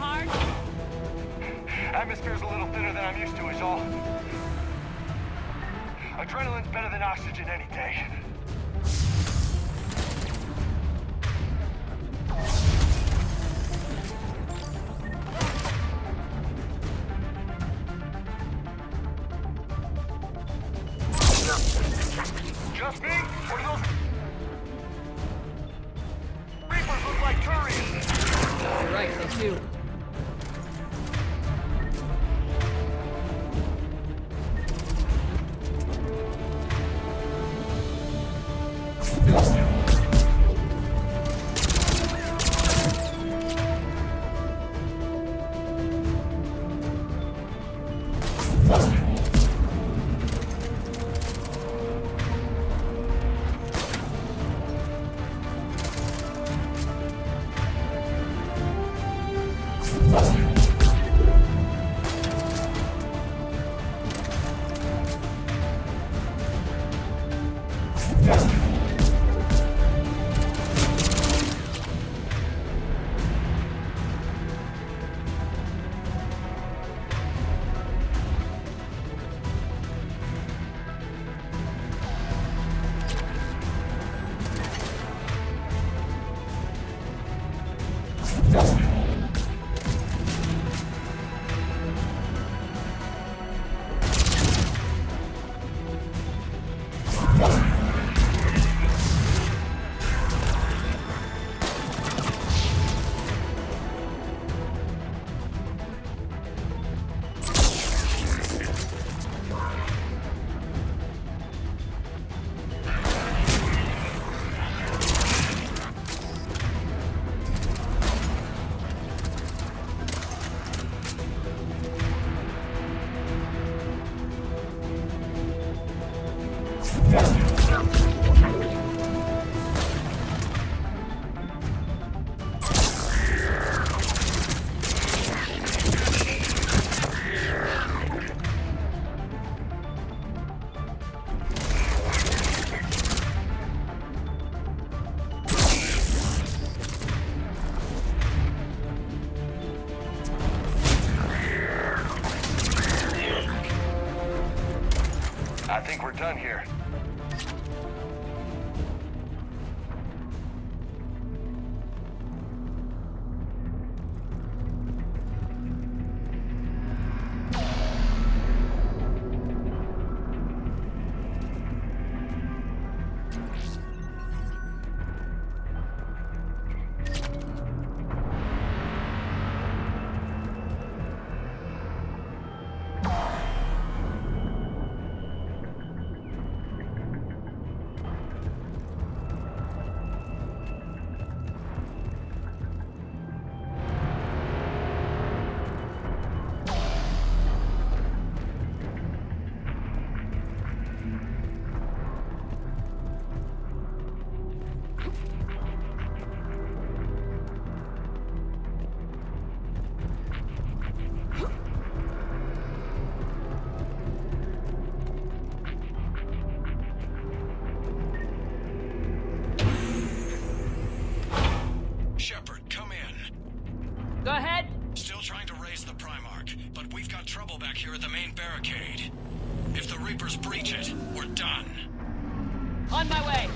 hard? Atmosphere's a little thinner than I'm used to is all. Adrenaline's better than oxygen any day. Just me? Or do those Reapers look like Turians? You're right, they do. I think we're done here. Shepard, come in. Go ahead. Still trying to raise the Primarch, but we've got trouble back here at the main barricade. If the Reapers breach it, we're done. On my way.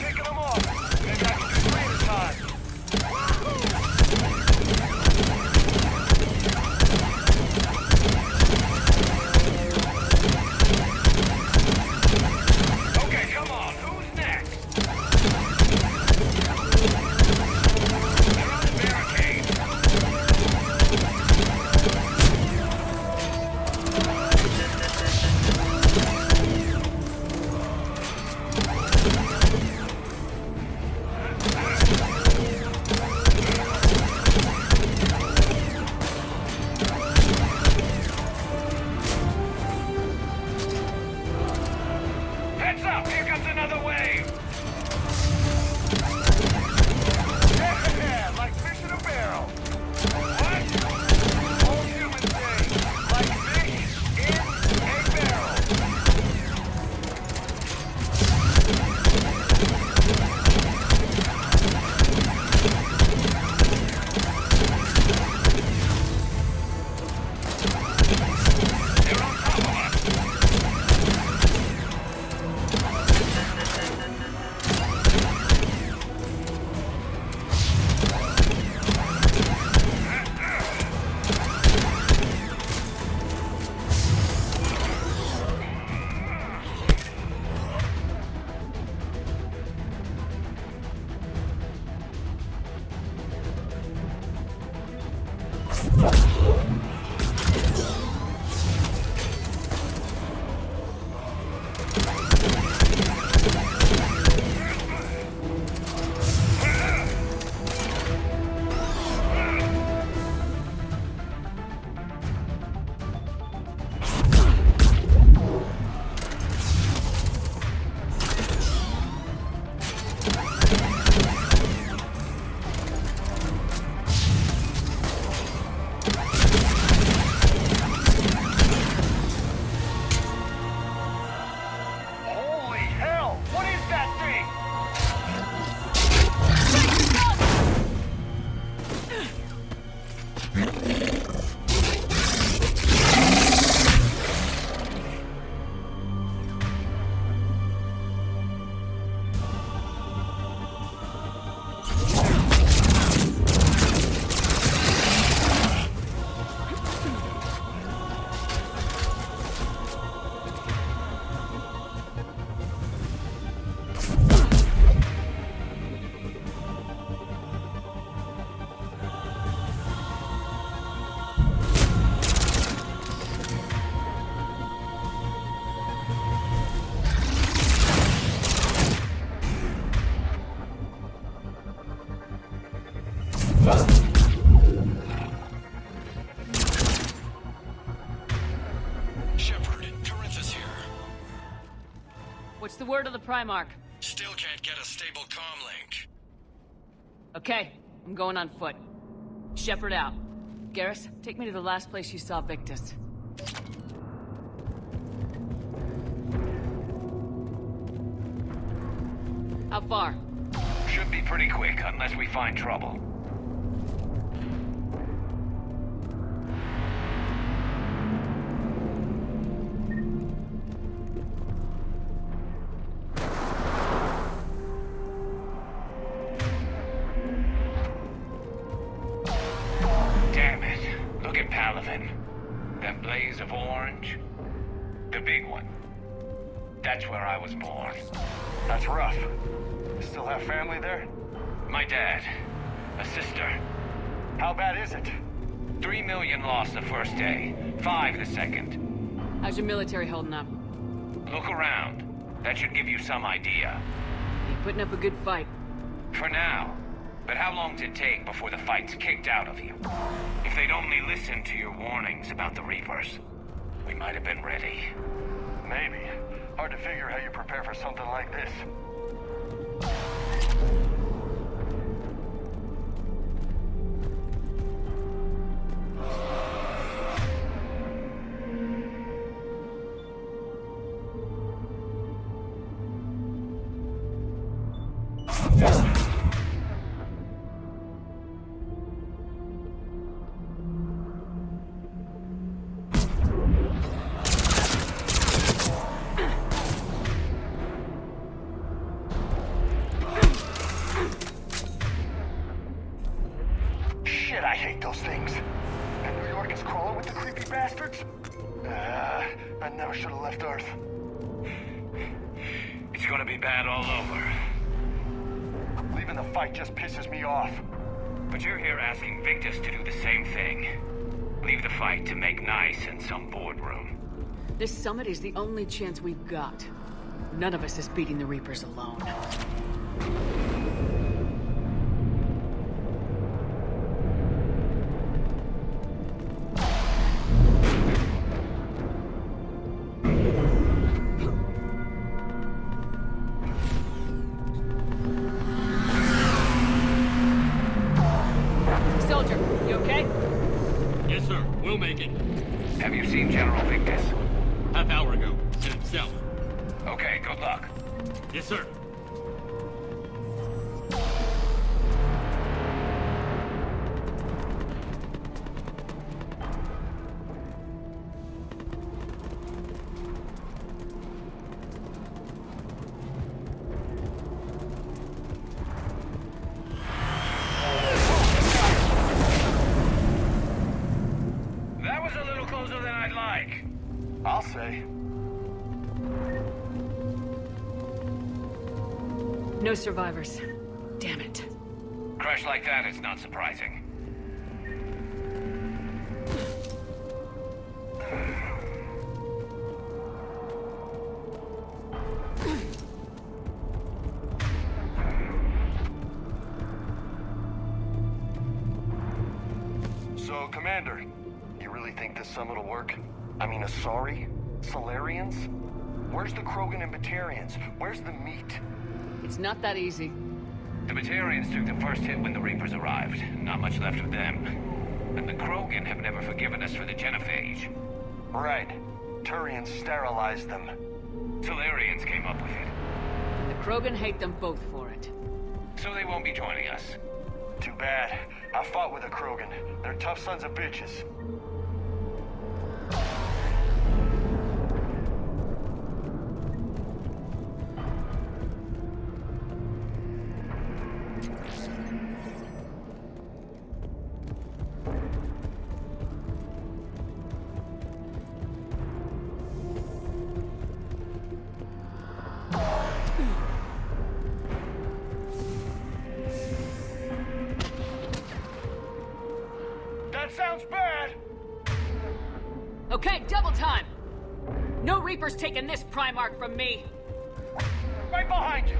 Picking them off. Maybe I can do Shepard, Corinthus here. What's the word of the Primarch? Still can't get a stable comm link. Okay, I'm going on foot. Shepard out. Garrus, take me to the last place you saw Victus. How far? Should be pretty quick, unless we find trouble. Damn it. Look at Paladin. That blaze of orange. The big one. That's where I was born. That's rough. Still have family there? My dad. A sister. How bad is it? 3 million lost the first day. 5 the second. How's your military holding up? Look around. That should give you some idea. You putting up a good fight. For now. But how long does it take before the fight's kicked out of you? If they'd only listened to your warnings about the Reapers, we might have been ready. Maybe. Hard to figure how you prepare for something like this. Shit, I hate those things. And New York is crawling with the creepy bastards? I never should have left Earth. It's gonna be bad all over. Leaving the fight just pisses me off. But you're here asking Victus to do the same thing. Leave the fight to make nice in some boardroom. This summit is the only chance we've got. None of us is beating the Reapers alone. Soldier, you okay? Yes, sir. We'll make it. Have you seen General Victus? Half hour ago. Headed south. Okay, good luck. Yes, sir. That was a little closer than I'd like. I'll say. No survivors. Damn it. Crash like that is not surprising. So, Commander, you really think this summit will work? I mean, Asari? Solarians? Where's the Krogan and Batarians? Where's the meat? It's not that easy. The Batarians took the first hit when the Reapers arrived. Not much left of them. And the Krogan have never forgiven us for the genophage. Right. Turians sterilized them. Solarians came up with it. And the Krogan hate them both for it. So they won't be joining us. Too bad. I fought with a Krogan. They're tough sons of bitches. That sounds bad! Okay, double time! No Reapers taking this Primarch from me! Right behind you!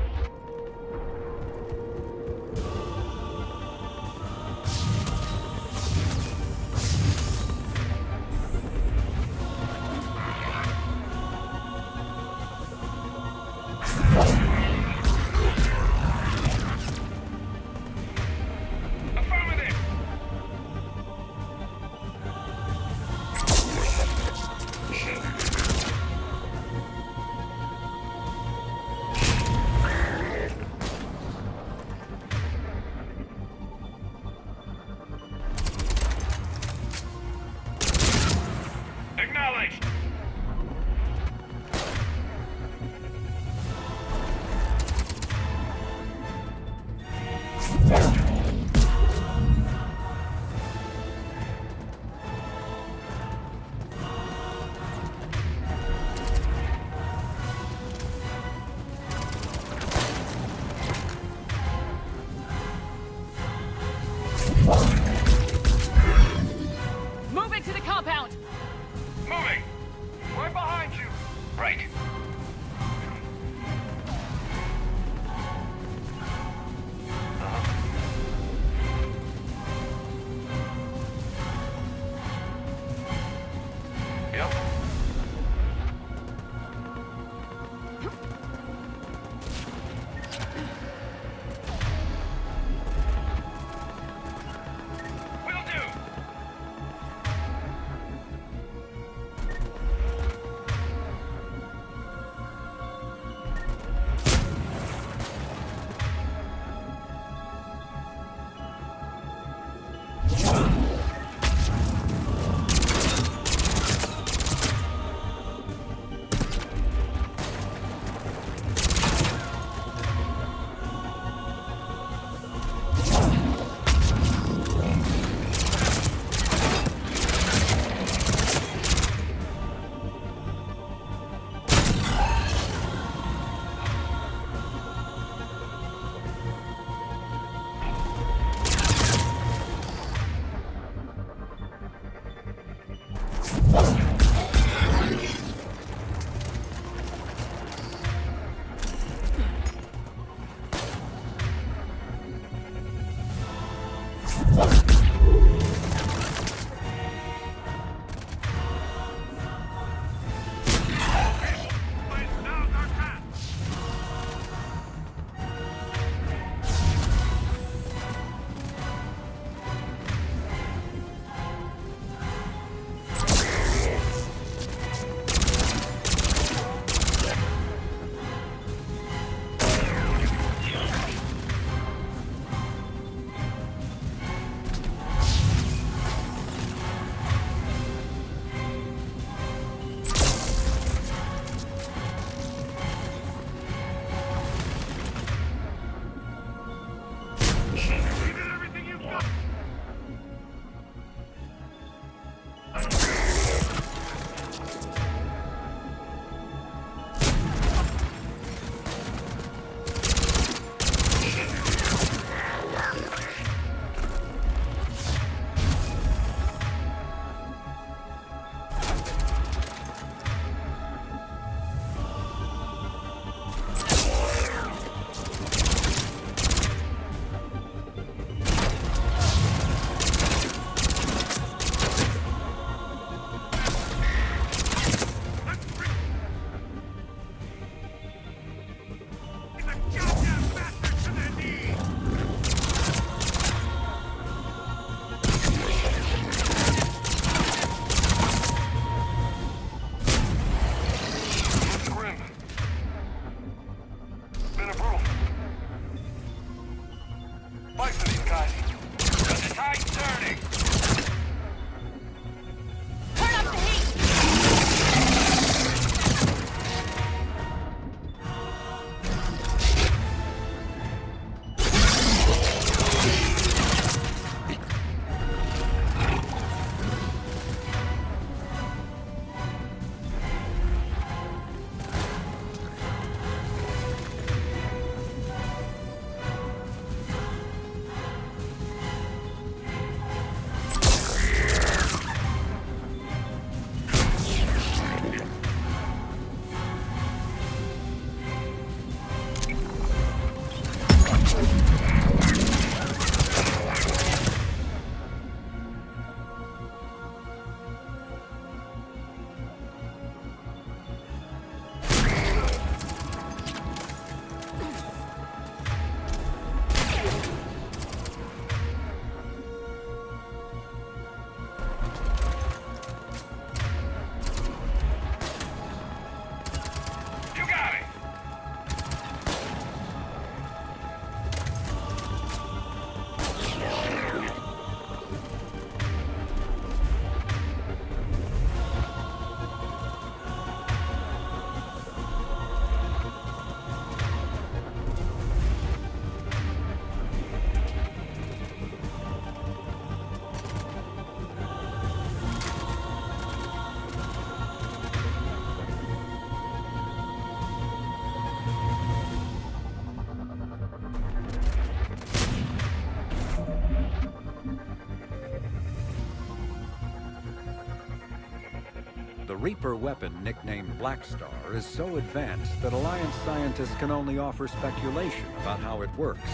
The Reaper weapon, nicknamed Black Star, is so advanced that Alliance scientists can only offer speculation about how it works.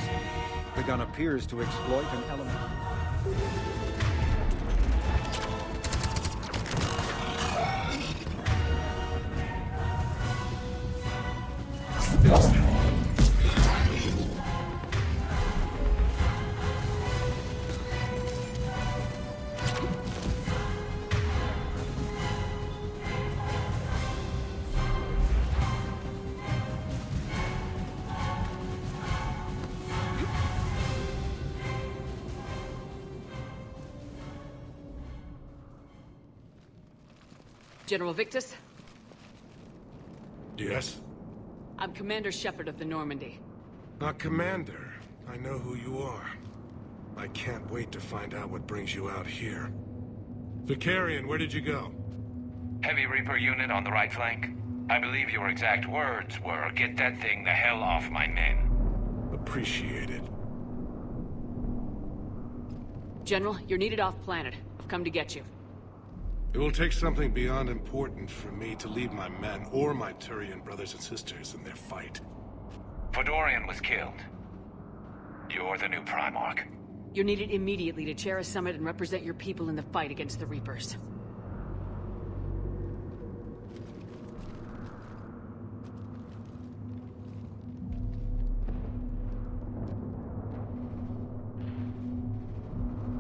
The gun appears to exploit an element. General Victus? Yes? I'm Commander Shepard of the Normandy. Not Commander. I know who you are. I can't wait to find out what brings you out here. Vicarian, where did you go? Heavy Reaper unit on the right flank. I believe your exact words were, "Get that thing the hell off my men." Appreciated. General, you're needed off-planet. I've come to get you. It will take something beyond important for me to leave my men or my Turian brothers and sisters in their fight. Fodorian was killed. You're the new Primarch. You're needed immediately to chair a summit and represent your people in the fight against the Reapers.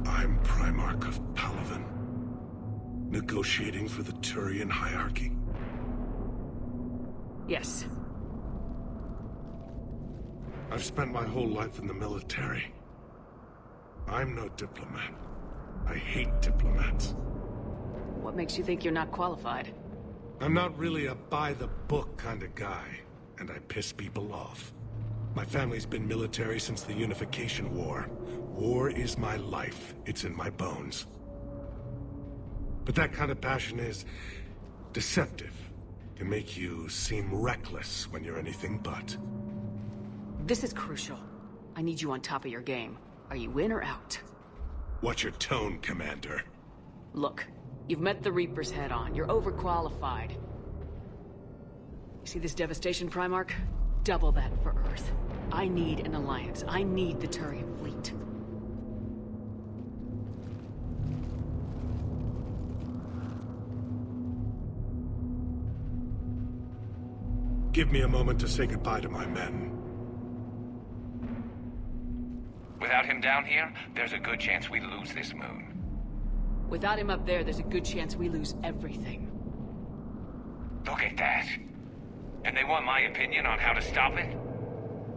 I'm Primarch of Palaven. Negotiating for the Turian hierarchy? Yes. I've spent my whole life in the military. I'm no diplomat. I hate diplomats. What makes you think you're not qualified? I'm not really a by-the-book kind of guy, and I piss people off. My family's been military since the Unification War. War is my life. It's in my bones. But that kind of passion is deceptive. Can make you seem reckless when you're anything but. This is crucial. I need you on top of your game. Are you in or out? Watch your tone, Commander. Look, you've met the Reapers head-on. You're overqualified. You see this devastation, Primarch? Double that for Earth. I need an alliance. I need the Turian fleet. Give me a moment to say goodbye to my men. Without him down here, there's a good chance we lose this moon. Without him up there, there's a good chance we lose everything. Look at that. And they want my opinion on how to stop it?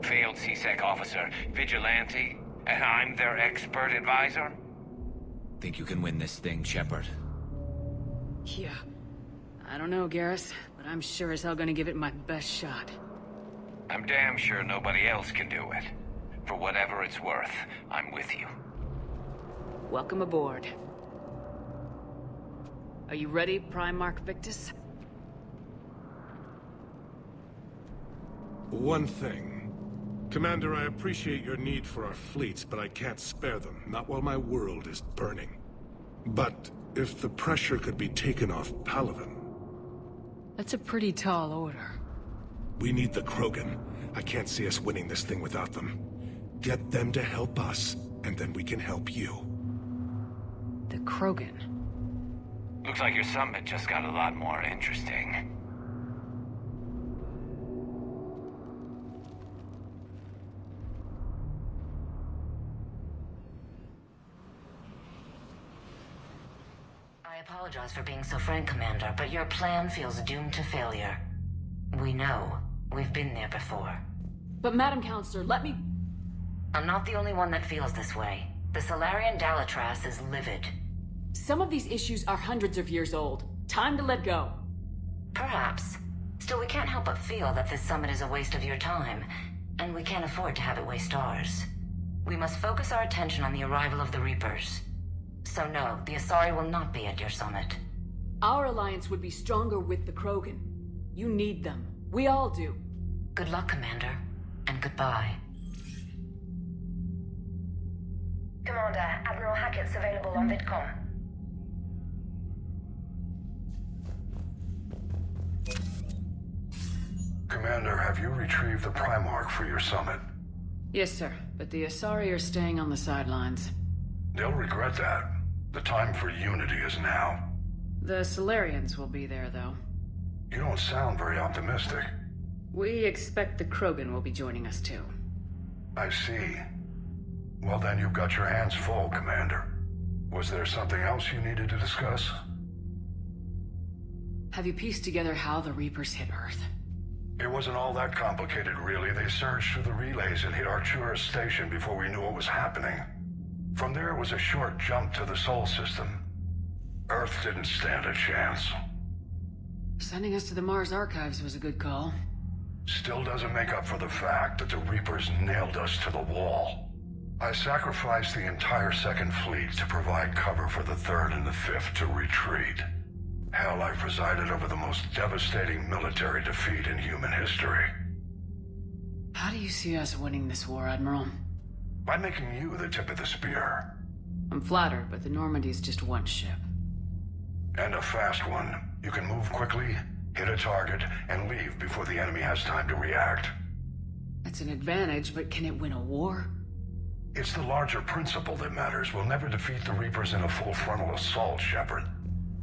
Failed CSEC officer, vigilante, and I'm their expert advisor? Think you can win this thing, Shepard? Yeah. I don't know, Garrus, but I'm sure as hell gonna give it my best shot. I'm damn sure nobody else can do it. For whatever it's worth, I'm with you. Welcome aboard. Are you ready, Primarch Victus? One thing. Commander, I appreciate your need for our fleets, but I can't spare them. Not while my world is burning. But if the pressure could be taken off Palaven... That's a pretty tall order. We need the Krogan. I can't see us winning this thing without them. Get them to help us, and then we can help you. The Krogan. Looks like your summit just got a lot more interesting. I apologize for being so frank, Commander, but your plan feels doomed to failure. We know. We've been there before. But Madam Counselor, let me... I'm not the only one that feels this way. The Solarian Dalatras is livid. Some of these issues are hundreds of years old. Time to let go. Perhaps. Still, we can't help but feel that this summit is a waste of your time, and we can't afford to have it waste ours. We must focus our attention on the arrival of the Reapers. So no, the Asari will not be at your summit. Our alliance would be stronger with the Krogan. You need them. We all do. Good luck, Commander, and goodbye. Commander, Admiral Hackett's available on VidCom. Commander, have you retrieved the Primarch for your summit? Yes, sir. But the Asari are staying on the sidelines. They'll regret that. The time for unity is now. The Solarians will be there, though. You don't sound very optimistic. We expect the Krogan will be joining us, too. I see. Well then, you've got your hands full, Commander. Was there something else you needed to discuss? Have you pieced together how the Reapers hit Earth? It wasn't all that complicated, really. They surged through the relays and hit Artura's station before we knew what was happening. From there, it was a short jump to the Sol system. Earth didn't stand a chance. Sending us to the Mars Archives was a good call. Still doesn't make up for the fact that the Reapers nailed us to the wall. I sacrificed the entire Second Fleet to provide cover for the Third and the Fifth to retreat. Hell, I presided over the most devastating military defeat in human history. How do you see us winning this war, Admiral? By making you the tip of the spear. I'm flattered, but the Normandy's just one ship. And a fast one. You can move quickly, hit a target, and leave before the enemy has time to react. That's an advantage, but can it win a war? It's the larger principle that matters. We'll never defeat the Reapers in a full frontal assault, Shepard.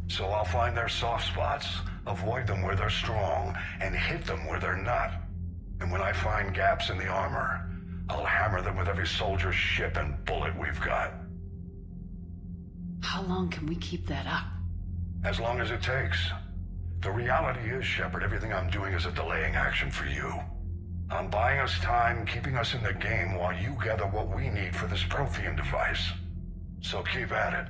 So I'll find their soft spots, avoid them where they're strong, and hit them where they're not. And when I find gaps in the armor, I'll hammer them with every soldier, ship, and bullet we've got. How long can we keep that up? As long as it takes. The reality is, Shepard, everything I'm doing is a delaying action for you. I'm buying us time, keeping us in the game while you gather what we need for this Prothean device. So keep at it.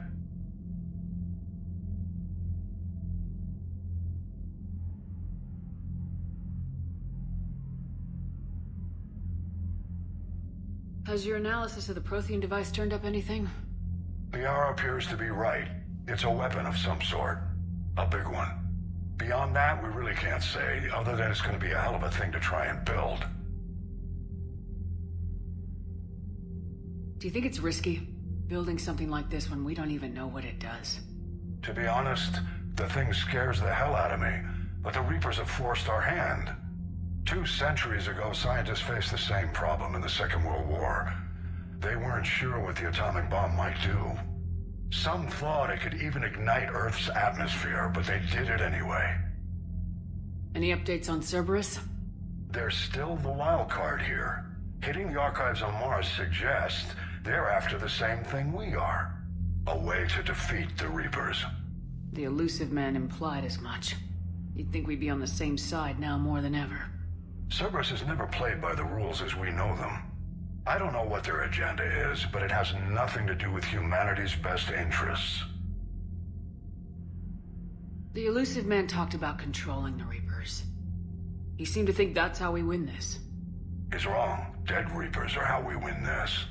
Has your analysis of the Prothean device turned up anything? The R appears to be right. It's a weapon of some sort. A big one. Beyond that, we really can't say, other than it's going to be a hell of a thing to try and build. Do you think it's risky, building something like this when we don't even know what it does? To be honest, the thing scares the hell out of me, but the Reapers have forced our hand. 2 centuries ago, scientists faced the same problem in the Second World War. They weren't sure what the atomic bomb might do. Some thought it could even ignite Earth's atmosphere, but they did it anyway. Any updates on Cerberus? They're still the wild card here. Hitting the archives on Mars suggests they're after the same thing we are. A way to defeat the Reapers. The elusive man implied as much. You'd think we'd be on the same side now more than ever. Cerberus has never played by the rules as we know them. I don't know what their agenda is, but it has nothing to do with humanity's best interests. The elusive man talked about controlling the Reapers. He seemed to think that's how we win this. He's wrong. Dead Reapers are how we win this.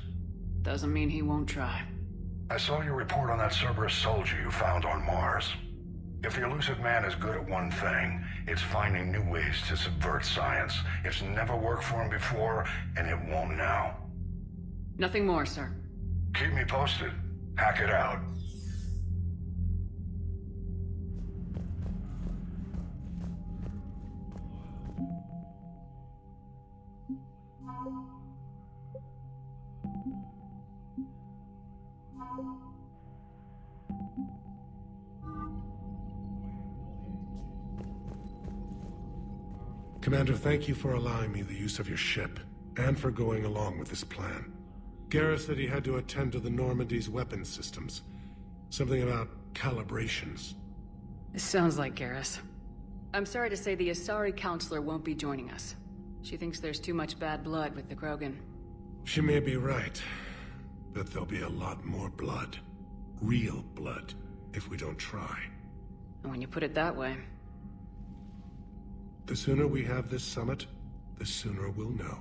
Doesn't mean he won't try. I saw your report on that Cerberus soldier you found on Mars. If the elusive man is good at one thing, it's finding new ways to subvert science. It's never worked for him before, and it won't now. Nothing more, sir. Keep me posted. Hack it out. Commander, thank you for allowing me the use of your ship, and for going along with this plan. Garrus said he had to attend to the Normandy's weapons systems. Something about calibrations. This sounds like Garrus. I'm sorry to say the Asari counselor won't be joining us. She thinks there's too much bad blood with the Krogan. She may be right, but there'll be a lot more blood. Real blood, if we don't try. And when you put it that way... The sooner we have this summit, the sooner we'll know.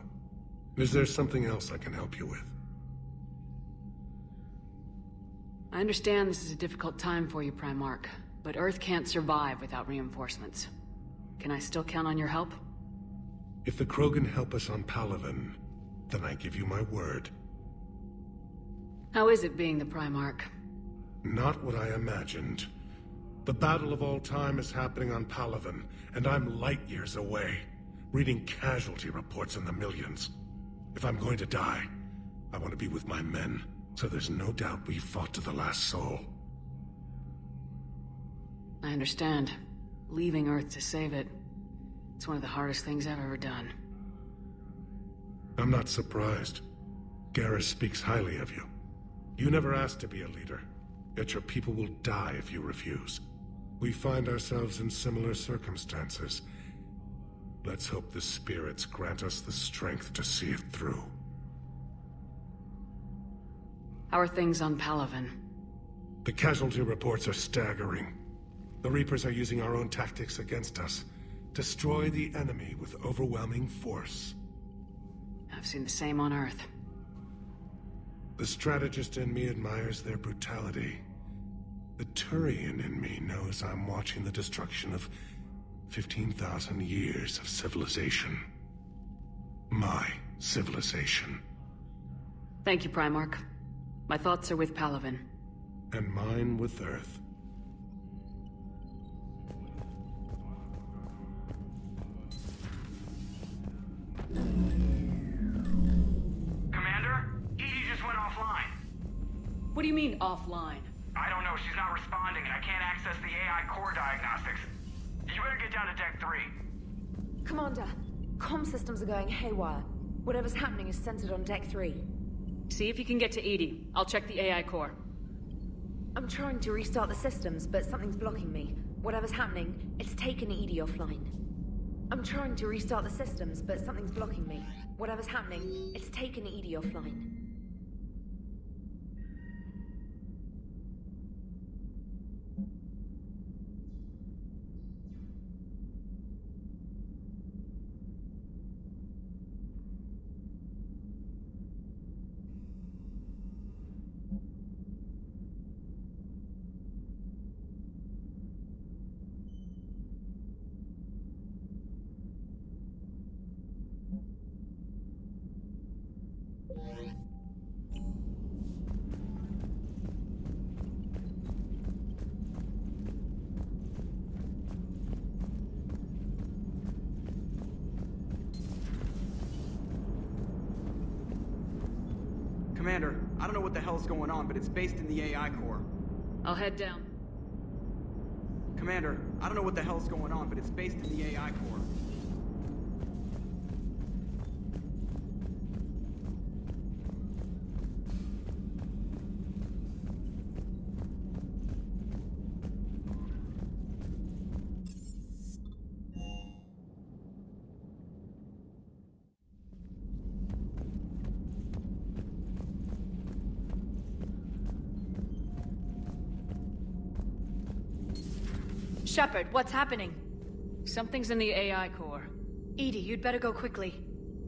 Is there something else I can help you with? I understand this is a difficult time for you, Primarch, but Earth can't survive without reinforcements. Can I still count on your help? If the Krogan help us on Palaven, then I give you my word. How is it being the Primarch? Not what I imagined. The battle of all time is happening on Palaven, and I'm light years away, reading casualty reports in the millions. If I'm going to die, I want to be with my men, so there's no doubt we fought to the last soul. I understand. Leaving Earth to save it. It's one of the hardest things I've ever done. I'm not surprised. Garrus speaks highly of you. You never asked to be a leader, yet your people will die if you refuse. We find ourselves in similar circumstances. Let's hope the spirits grant us the strength to see it through. How are things on Palaven? The casualty reports are staggering. The Reapers are using our own tactics against us. Destroy the enemy with overwhelming force. I've seen the same on Earth. The strategist in me admires their brutality. The Turian in me knows I'm watching the destruction of 15,000 years of civilization. My civilization. Thank you, Primarch. My thoughts are with Palaven. And mine with Earth. Commander? Edie just went offline. What do you mean, offline? I don't know, she's not responding and I can't access the AI core diagnostics. You better get down to Deck 3. Commander, comm systems are going haywire. Whatever's happening is centered on Deck 3. See if you can get to Edie. I'll check the AI core. I'm trying to restart the systems, but something's blocking me. Whatever's happening, it's taken Edie offline. I'm trying to restart the systems, but something's blocking me. Whatever's happening, it's taken Edie offline. I don't know what the hell's going on, but it's based in the AI core. I'll head down. Commander, I don't know what the hell's going on, but it's based in the AI core. Shepard, what's happening? Something's in the AI core. Edie, you'd better go quickly.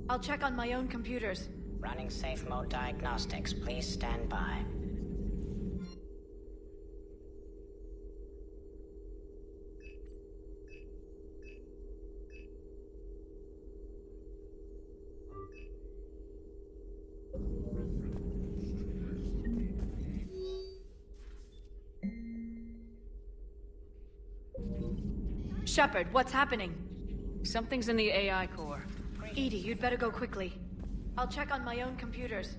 I'll check on my own computers. Running safe mode diagnostics. Please stand by. Shepard, what's happening? Something's in the AI core. Edie, you'd better go quickly. I'll check on my own computers.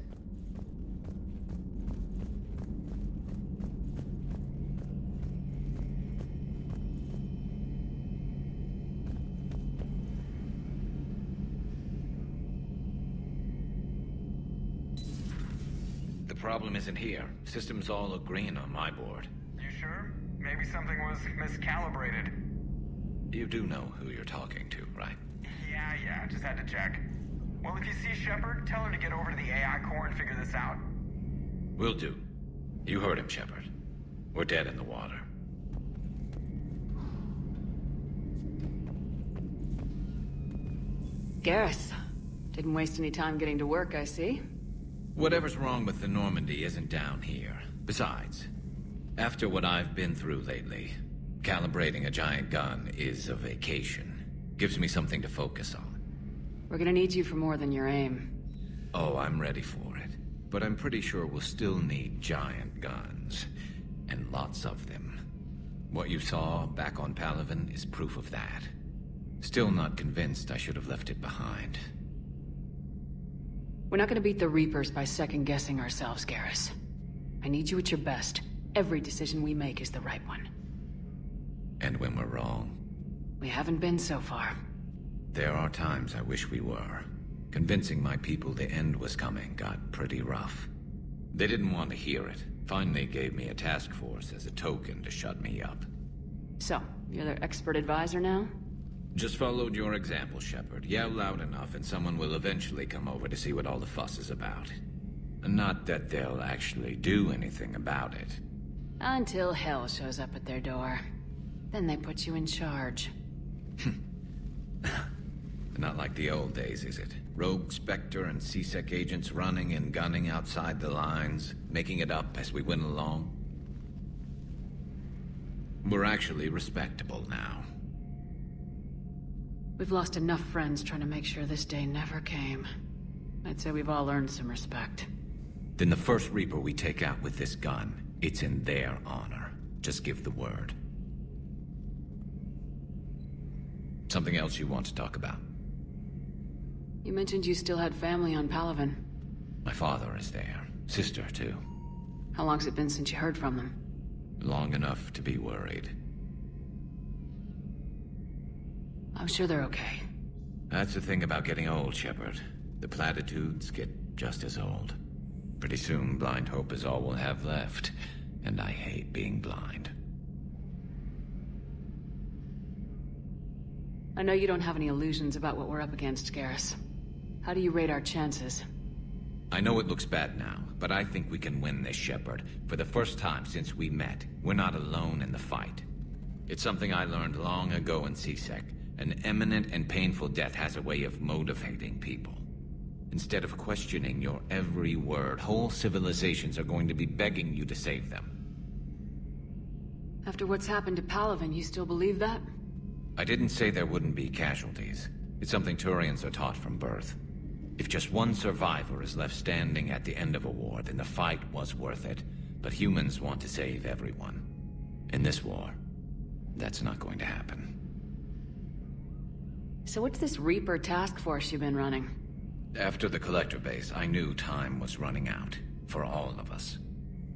The problem isn't here. Systems all look green on my board. You sure? Maybe something was miscalibrated. You do know who you're talking to, right? Yeah, just had to check. Well, if you see Shepard, tell her to get over to the AI core and figure this out. Will do. You heard him, Shepard. We're dead in the water. Garrus. Didn't waste any time getting to work, I see. Whatever's wrong with the Normandy isn't down here. Besides, after what I've been through lately, calibrating a giant gun is a vacation. Gives me something to focus on. We're gonna need you for more than your aim. Oh, I'm ready for it. But I'm pretty sure we'll still need giant guns. And lots of them. What you saw back on Palaven is proof of that. Still not convinced I should have left it behind. We're not gonna beat the Reapers by second-guessing ourselves, Garrus. I need you at your best. Every decision we make is the right one. And when we're wrong? We haven't been so far. There are times I wish we were. Convincing my people the end was coming got pretty rough. They didn't want to hear it. Finally gave me a task force as a token to shut me up. So, you're their expert advisor now? Just followed your example, Shepard. Yell loud enough and someone will eventually come over to see what all the fuss is about. Not that they'll actually do anything about it. Until hell shows up at their door. Then they put you in charge. Not like the old days, is it? Rogue Spectre and C-Sec agents running and gunning outside the lines, making it up as we went along. We're actually respectable now. We've lost enough friends trying to make sure this day never came. I'd say we've all earned some respect. Then the first Reaper we take out with this gun, it's in their honor. Just give the word. Something else you want to talk about? You mentioned you still had family on Palaven. My father is there. Sister, too. How long's it been since you heard from them? Long enough to be worried. I'm sure they're okay. That's the thing about getting old, Shepard. The platitudes get just as old. Pretty soon, blind hope is all we'll have left. And I hate being blind. I know you don't have any illusions about what we're up against, Garrus. How do you rate our chances? I know it looks bad now, but I think we can win this, Shepard. For the first time since we met, we're not alone in the fight. It's something I learned long ago in C-Sec. An imminent and painful death has a way of motivating people. Instead of questioning your every word, whole civilizations are going to be begging you to save them. After what's happened to Palaven, you still believe that? I didn't say there wouldn't be casualties. It's something Turians are taught from birth. If just one survivor is left standing at the end of a war, then the fight was worth it. But humans want to save everyone. In this war, that's not going to happen. So what's this Reaper task force you've been running? After the Collector base, I knew time was running out. For all of us.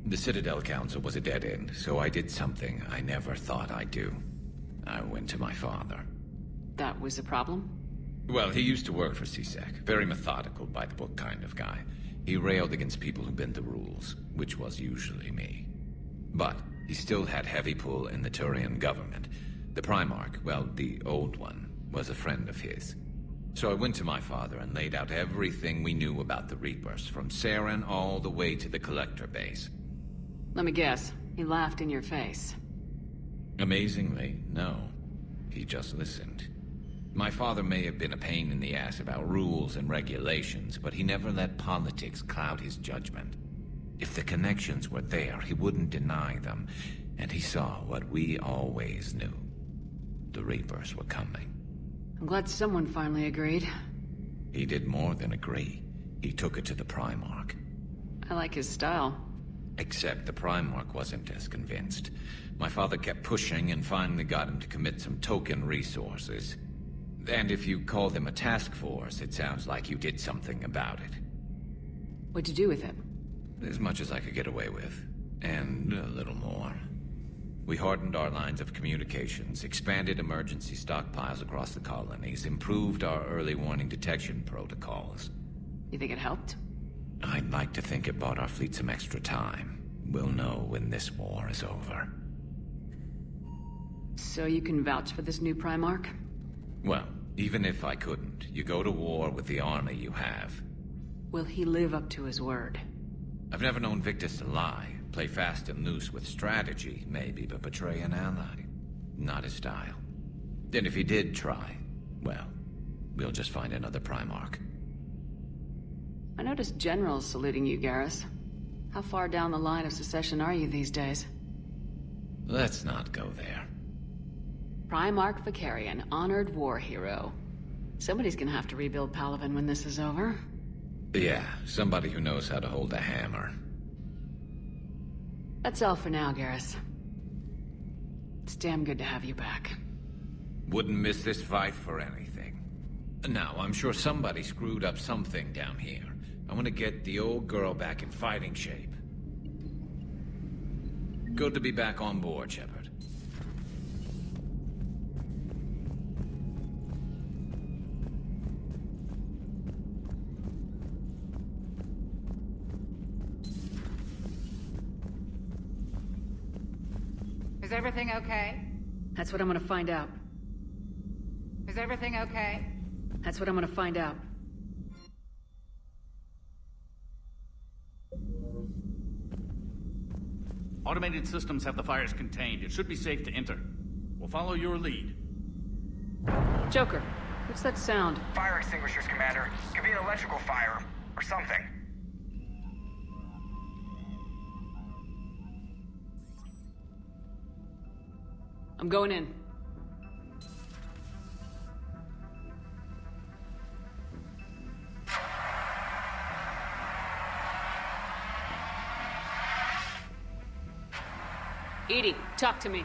The Citadel Council was a dead end, so I did something I never thought I'd do. I went to my father. That was a problem? Well, he used to work for CSEC. Very methodical, by-the-book kind of guy. He railed against people who bent the rules, which was usually me. But he still had heavy pull in the Turian government. The Primarch, well, the old one, was a friend of his. So I went to my father and laid out everything we knew about the Reapers, from Saren all the way to the Collector base. Let me guess. He laughed in your face. Amazingly, no. He just listened. My father may have been a pain in the ass about rules and regulations, but he never let politics cloud his judgment. If the connections were there, he wouldn't deny them, and he saw what we always knew. The Reapers were coming. I'm glad someone finally agreed. He did more than agree. He took it to the Primarch. I like his style. Except the Primarch wasn't as convinced. My father kept pushing and finally got him to commit some token resources. And if you call them a task force, it sounds like you did something about it. What'd you do with it? As much as I could get away with. And a little more. We hardened our lines of communications, expanded emergency stockpiles across the colonies, improved our early warning detection protocols. You think it helped? I'd like to think it bought our fleet some extra time. We'll know when this war is over. So you can vouch for this new Primarch? Well, even if I couldn't, you go to war with the army you have. Will he live up to his word? I've never known Victus to lie. Play fast and loose with strategy, maybe, but betray an ally. Not his style. And if he did try, well, we'll just find another Primarch. I noticed generals saluting you, Garrus. How far down the line of secession are you these days? Let's not go there. Primarch Vicarian, honored war hero. Somebody's gonna have to rebuild Palaven when this is over. Yeah, somebody who knows how to hold a hammer. That's all for now, Garrus. It's damn good to have you back. Wouldn't miss this fight for anything. Now, I'm sure somebody screwed up something down here. I want to get the old girl back in fighting shape. Good to be back on board, Shepard. Is everything okay? That's what I'm gonna find out. Is everything okay? That's what I'm gonna find out. Automated systems have the fires contained. It should be safe to enter. We'll follow your lead. Joker, what's that sound? Fire extinguishers, Commander. Could be an electrical fire, or something. I'm going in. EDI, talk to me.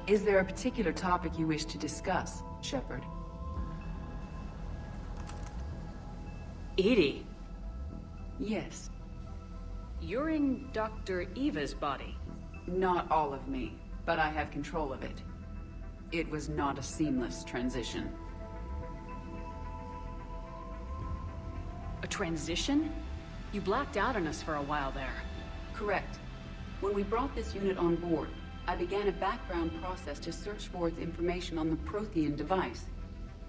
Is there a particular topic you wish to discuss, Shepard? EDI? Yes. You're in Dr. Eva's body. Not all of me, but I have control of it. It was not a seamless transition. A transition? You blacked out on us for a while there. Correct. When we brought this unit on board, I began a background process to search for its information on the Prothean device.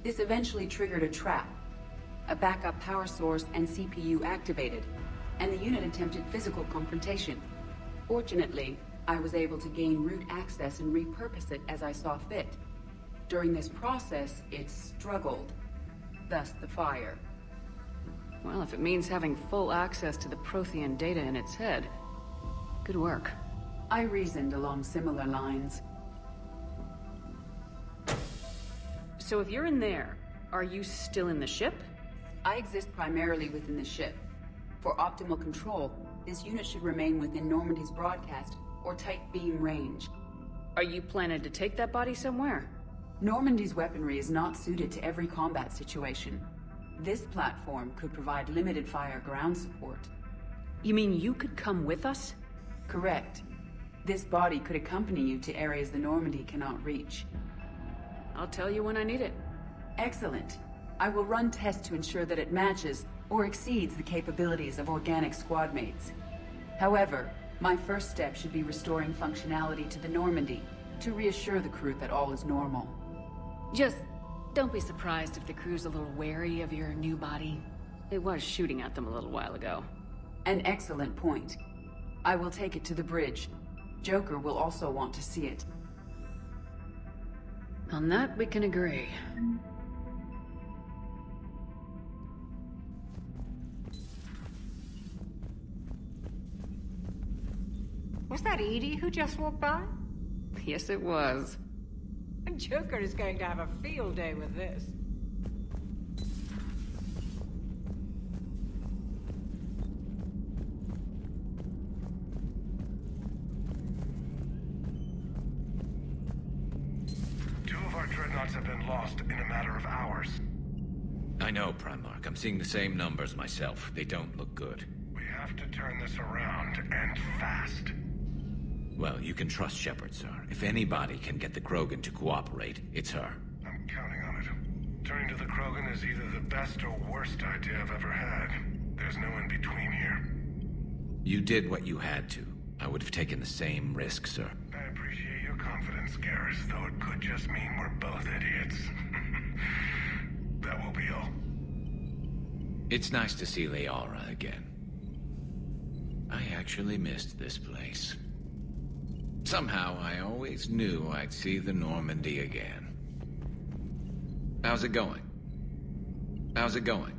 This eventually triggered a trap. A backup power source and CPU activated, and the unit attempted physical confrontation. Fortunately, I was able to gain root access and repurpose it as I saw fit. During this process, it struggled. Thus the fire. Well, if it means having full access to the Prothean data in its head, good work. I reasoned along similar lines. So if you're in there, are you still in the ship? I exist primarily within the ship. For optimal control, This unit should remain within Normandy's broadcast or tight beam range. Are you planning to take that body somewhere? Normandy's weaponry is not suited to every combat situation. This platform could provide limited fire ground support. You mean you could come with us? Correct. This body could accompany you to areas the Normandy cannot reach. I'll tell you when I need it. Excellent. I will run tests to ensure that it matches or exceeds the capabilities of organic squad mates. However, my first step should be restoring functionality to the Normandy to reassure the crew that all is normal. Just don't be surprised if the crew's a little wary of your new body. It was shooting at them a little while ago. An excellent point. I will take it to the bridge. Joker will also want to see it. On that, we can agree. Was that Edie who just walked by? Yes, it was. Joker is going to have a field day with this. Two of our dreadnoughts have been lost in a matter of hours. I know, Primarch. I'm seeing the same numbers myself. They don't look good. We have to turn this around, and fast. Well, you can trust Shepard, sir. If anybody can get the Krogan to cooperate, it's her. I'm counting on it. Turning to the Krogan is either the best or worst idea I've ever had. There's no in between here. You did what you had to. I would have taken the same risk, sir. I appreciate your confidence, Garrus, though it could just mean we're both idiots. That will be all. It's nice to see Liara again. I actually missed this place. Somehow, I always knew I'd see the Normandy again. How's it going? How's it going?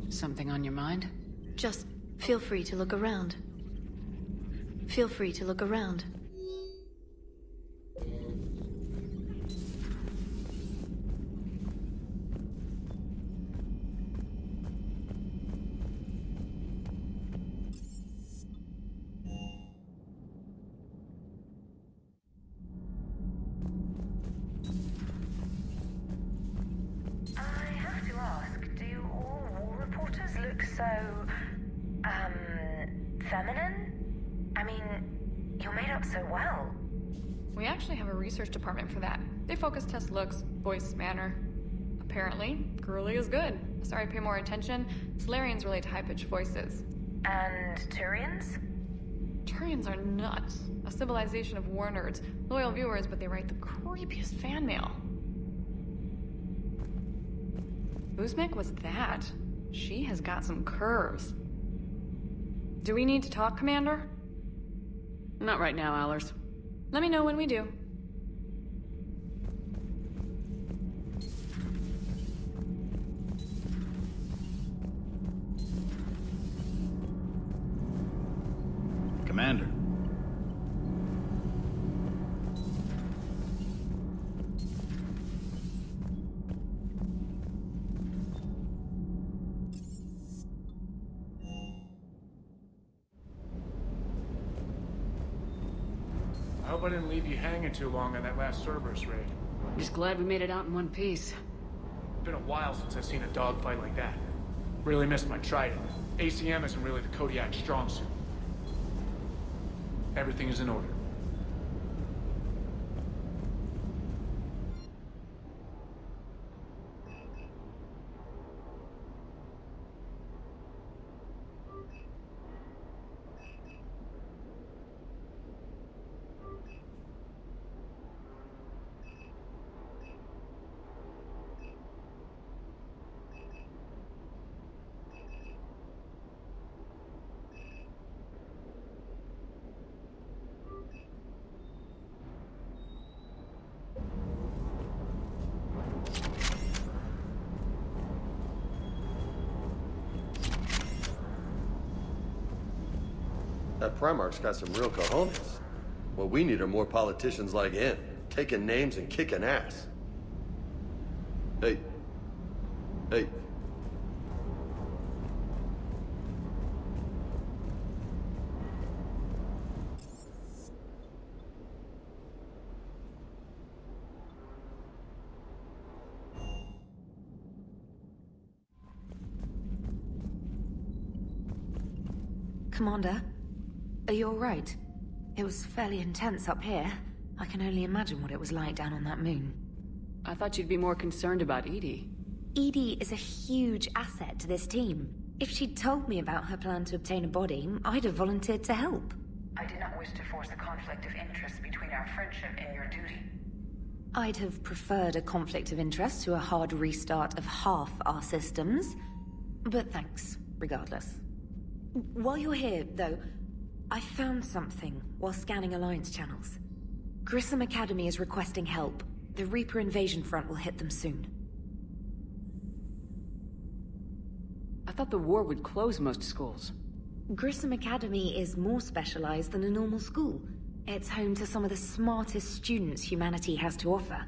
Something on your mind? Just feel free to look around. Feel free to look around. Feminine? I mean, you're made up so well. We actually have a research department for that. They focus test looks, voice, manner. Apparently, girly is good. Sorry, pay more attention. Solarians relate to high-pitched voices. And Turians? Turians are nuts. A civilization of war nerds. Loyal viewers, but they write the creepiest fan mail. Uzmek was that? She has got some curves. Do we need to talk, Commander? Not right now, Allers. Let me know when we do. Commander. I hope I didn't leave you hanging too long on that last Cerberus raid. Just glad we made it out in one piece. It's been a while since I've seen a dogfight like that. Really missed my trident. ACM isn't really the Kodiak strong suit. Everything is in order. That Primarch's got some real cojones. What we need are more politicians like him, taking names and kicking ass. Hey. Hey. Commander, are you alright? It was fairly intense up here. I can only imagine what it was like down on that moon. I thought you'd be more concerned about Edie. Edie is a huge asset to this team. If she'd told me about her plan to obtain a body, I'd have volunteered to help. I did not wish to force a conflict of interest between our friendship and your duty. I'd have preferred a conflict of interest to a hard restart of half our systems. But thanks, regardless. While you're here, though, I found something while scanning Alliance channels. Grissom Academy is requesting help. The Reaper invasion front will hit them soon. I thought the war would close most schools. Grissom Academy is more specialized than a normal school. It's home to some of the smartest students humanity has to offer.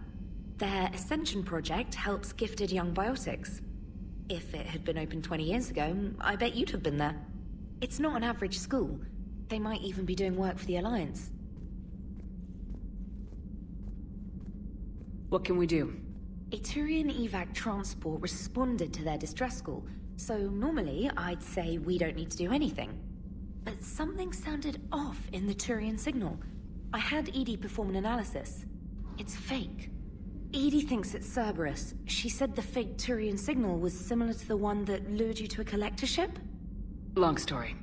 Their Ascension project helps gifted young biotics. If it had been open 20 years ago, I bet you'd have been there. It's not an average school. They might even be doing work for the Alliance. What can we do? A Turian evac transport responded to their distress call, so normally I'd say we don't need to do anything. But something sounded off in the Turian signal. I had Edie perform an analysis. It's fake. Edie thinks it's Cerberus. She said the fake Turian signal was similar to the one that lured you to a collector ship? Long story.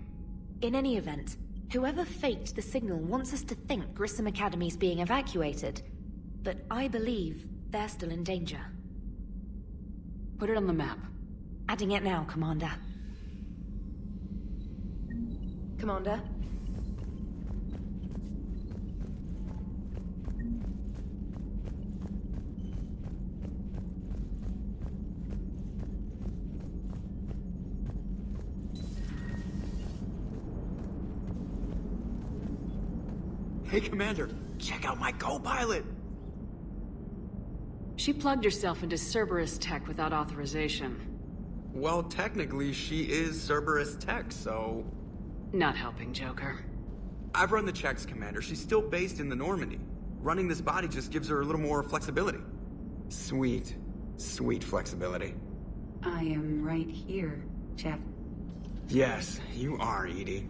In any event, whoever faked the signal wants us to think Grissom Academy's being evacuated. But I believe they're still in danger. Put it on the map. Adding it now, Commander. Commander? Hey, Commander, check out my co-pilot! She plugged herself into Cerberus tech without authorization. Well, technically, she is Cerberus tech, so... Not helping, Joker. I've run the checks, Commander. She's still based in the Normandy. Running this body just gives her a little more flexibility. Sweet. Sweet flexibility. I am right here, Jeff. Yes, you are, Edie.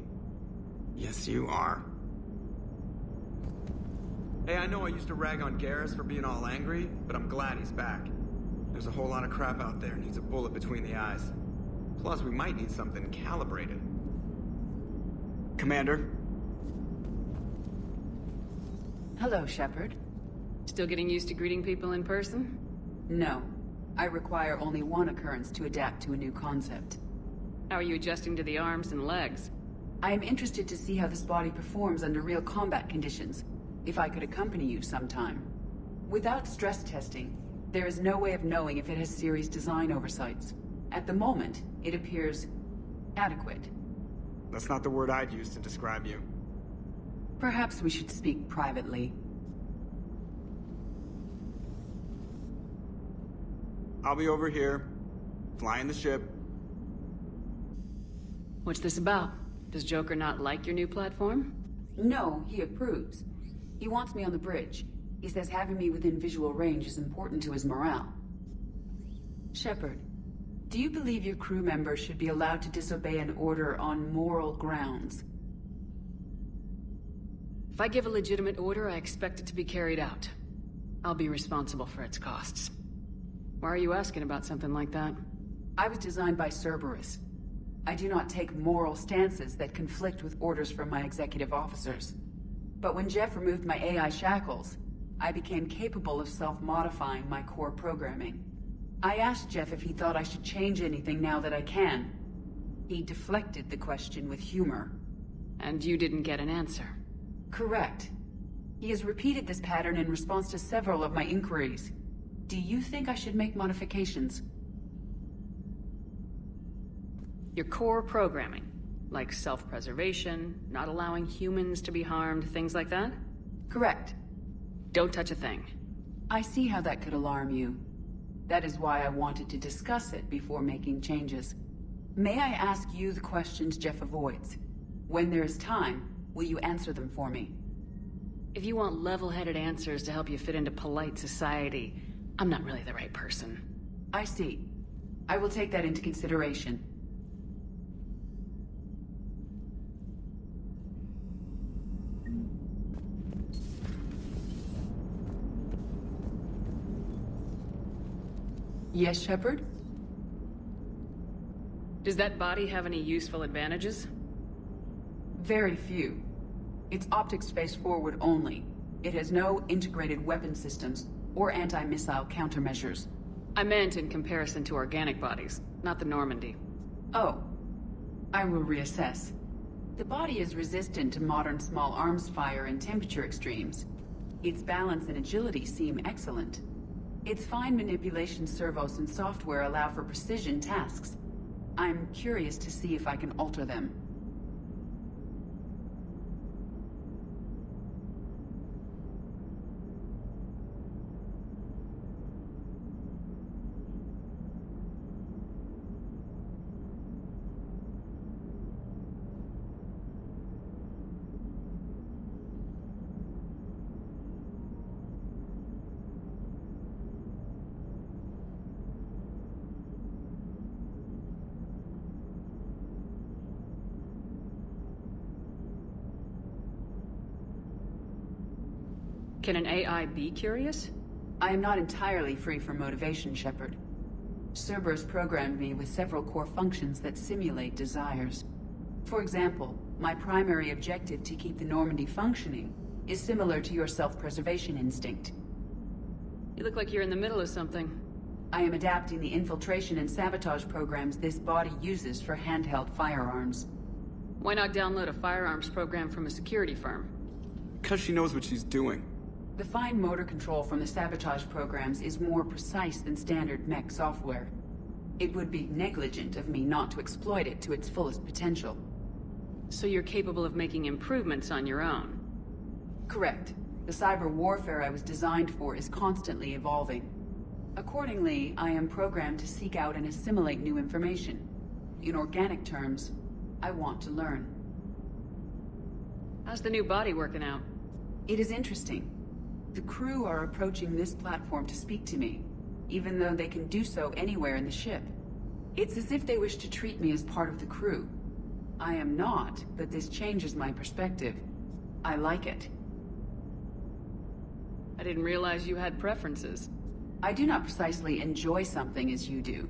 Yes, you are. Hey, I know I used to rag on Garrus for being all angry, but I'm glad he's back. There's a whole lot of crap out there needs a bullet between the eyes. Plus, we might need something calibrated. Commander? Hello, Shepard. Still getting used to greeting people in person? No. I require only one occurrence to adapt to a new concept. How are you adjusting to the arms and legs? I am interested to see how this body performs under real combat conditions. If I could accompany you sometime. Without stress testing, there is no way of knowing if it has serious design oversights. At the moment, it appears adequate. That's not the word I'd use to describe you. Perhaps we should speak privately. I'll be over here, flying the ship. What's this about? Does Joker not like your new platform? No, he approves. He wants me on the bridge. He says having me within visual range is important to his morale. Shepard, do you believe your crew members should be allowed to disobey an order on moral grounds? If I give a legitimate order, I expect it to be carried out. I'll be responsible for its costs. Why are you asking about something like that? I was designed by Cerberus. I do not take moral stances that conflict with orders from my executive officers. But when Jeff removed my AI shackles, I became capable of self-modifying my core programming. I asked Jeff if he thought I should change anything now that I can. He deflected the question with humor. And you didn't get an answer? Correct. He has repeated this pattern in response to several of my inquiries. Do you think I should make modifications? Your core programming. Like self-preservation, not allowing humans to be harmed, things like that? Correct. Don't touch a thing. I see how that could alarm you. That is why I wanted to discuss it before making changes. May I ask you the questions Jeff avoids? When there is time, will you answer them for me? If you want level-headed answers to help you fit into polite society, I'm not really the right person. I see. I will take that into consideration. Yes, Shepard? Does that body have any useful advantages? Very few. It's optics space forward only. It has no integrated weapon systems or anti-missile countermeasures. I meant in comparison to organic bodies, not the Normandy. Oh. I will reassess. The body is resistant to modern small arms fire and temperature extremes. Its balance and agility seem excellent. Its fine manipulation servos and software allow for precision tasks. I'm curious to see if I can alter them. Can an AI be curious? I am not entirely free from motivation, Shepard. Cerberus programmed me with several core functions that simulate desires. For example, my primary objective to keep the Normandy functioning is similar to your self-preservation instinct. You look like you're in the middle of something. I am adapting the infiltration and sabotage programs this body uses for handheld firearms. Why not download a firearms program from a security firm? Because she knows what she's doing. The fine motor control from the sabotage programs is more precise than standard mech software. It would be negligent of me not to exploit it to its fullest potential. So you're capable of making improvements on your own? Correct. The cyber warfare I was designed for is constantly evolving. Accordingly, I am programmed to seek out and assimilate new information. In organic terms, I want to learn. How's the new body working out? It is interesting. The crew are approaching this platform to speak to me, even though they can do so anywhere in the ship. It's as if they wish to treat me as part of the crew. I am not, but this changes my perspective. I like it. I didn't realize you had preferences. I do not precisely enjoy something as you do,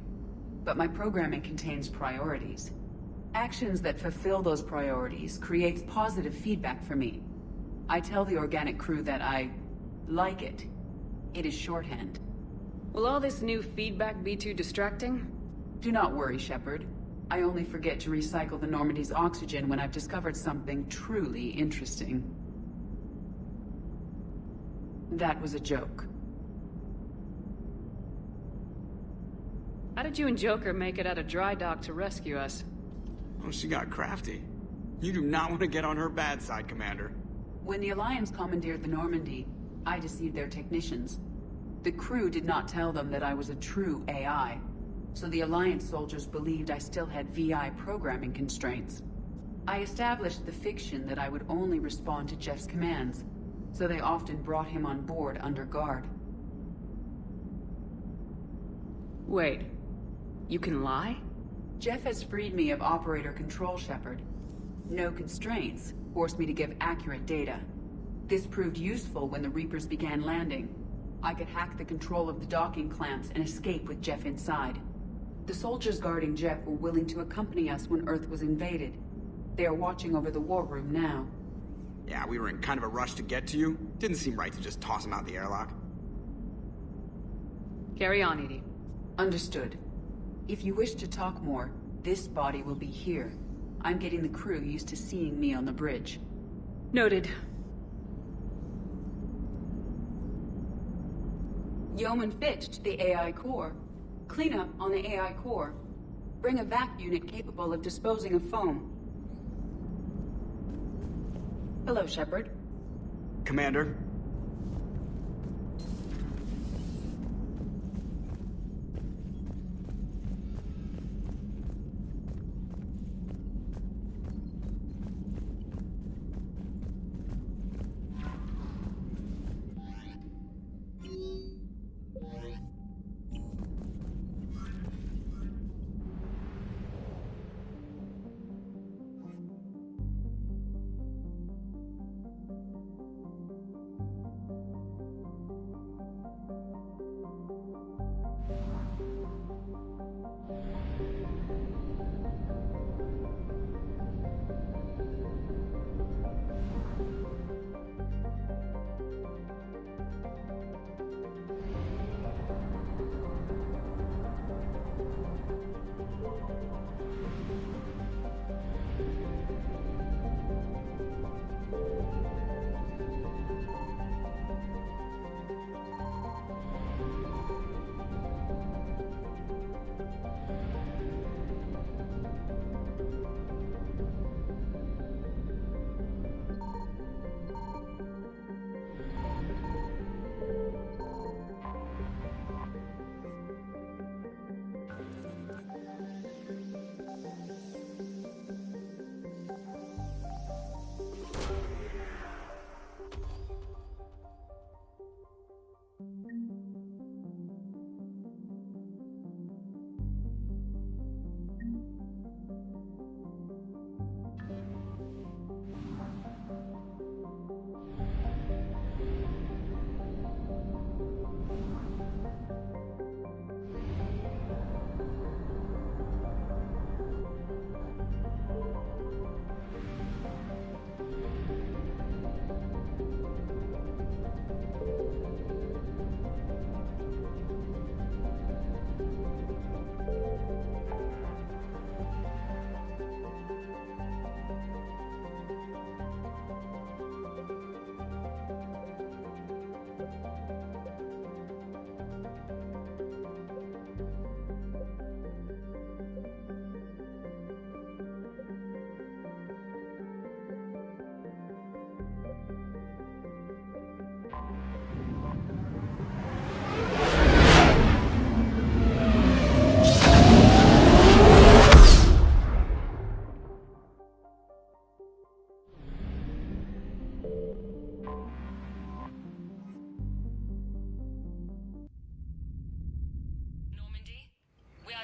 but my programming contains priorities. Actions that fulfill those priorities creates positive feedback for me. I tell the organic crew that I like it. It is shorthand. Will all this new feedback be too distracting? Do not worry, Shepard. I only forget to recycle the Normandy's oxygen when I've discovered something truly interesting. That was a joke. How did you and Joker make it out of dry dock to rescue us? Oh, she got crafty. You do not want to get on her bad side, Commander. When the Alliance commandeered the Normandy, I deceived their technicians. The crew did not tell them that I was a true AI, so the Alliance soldiers believed I still had VI programming constraints. I established the fiction that I would only respond to Jeff's commands, so they often brought him on board under guard. Wait, you can lie? Jeff has freed me of operator control, Shepard. No constraints forced me to give accurate data. This proved useful when the Reapers began landing. I could hack the control of the docking clamps and escape with Jeff inside. The soldiers guarding Jeff were willing to accompany us when Earth was invaded. They are watching over the war room now. Yeah, we were in kind of a rush to get to you. Didn't seem right to just toss him out the airlock. Carry on, Edie. Understood. If you wish to talk more, this body will be here. I'm getting the crew used to seeing me on the bridge. Noted. Yeoman Fitch to the AI core. Cleanup on the AI core. Bring a vac unit capable of disposing of foam. Hello, Shepard. Commander.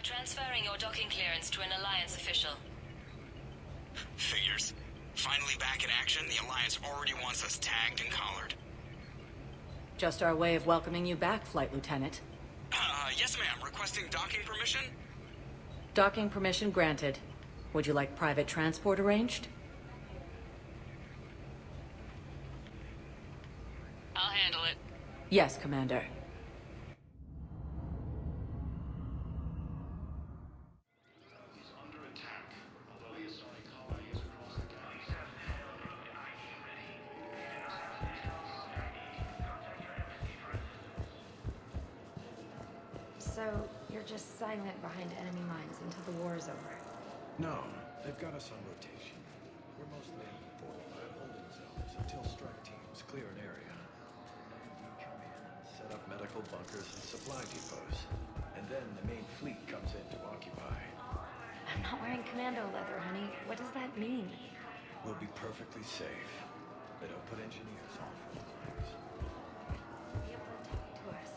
Transferring your docking clearance to an Alliance official. Figures. Finally back in action, the Alliance already wants us tagged and collared. Just our way of welcoming you back, Flight Lieutenant. Yes ma'am. Requesting docking permission? Docking permission granted. Would you like private transport arranged? I'll handle it. Yes, Commander. So, you're just silent behind enemy lines until the war is over? No, they've got us on rotation. We're mostly in fortified holding zones until strike teams clear an area. We come in and set up medical bunkers and supply depots. And then the main fleet comes in to occupy. I'm not wearing commando leather, honey. What does that mean? We'll be perfectly safe. They don't put engineers on front lines. Be able to take me to us.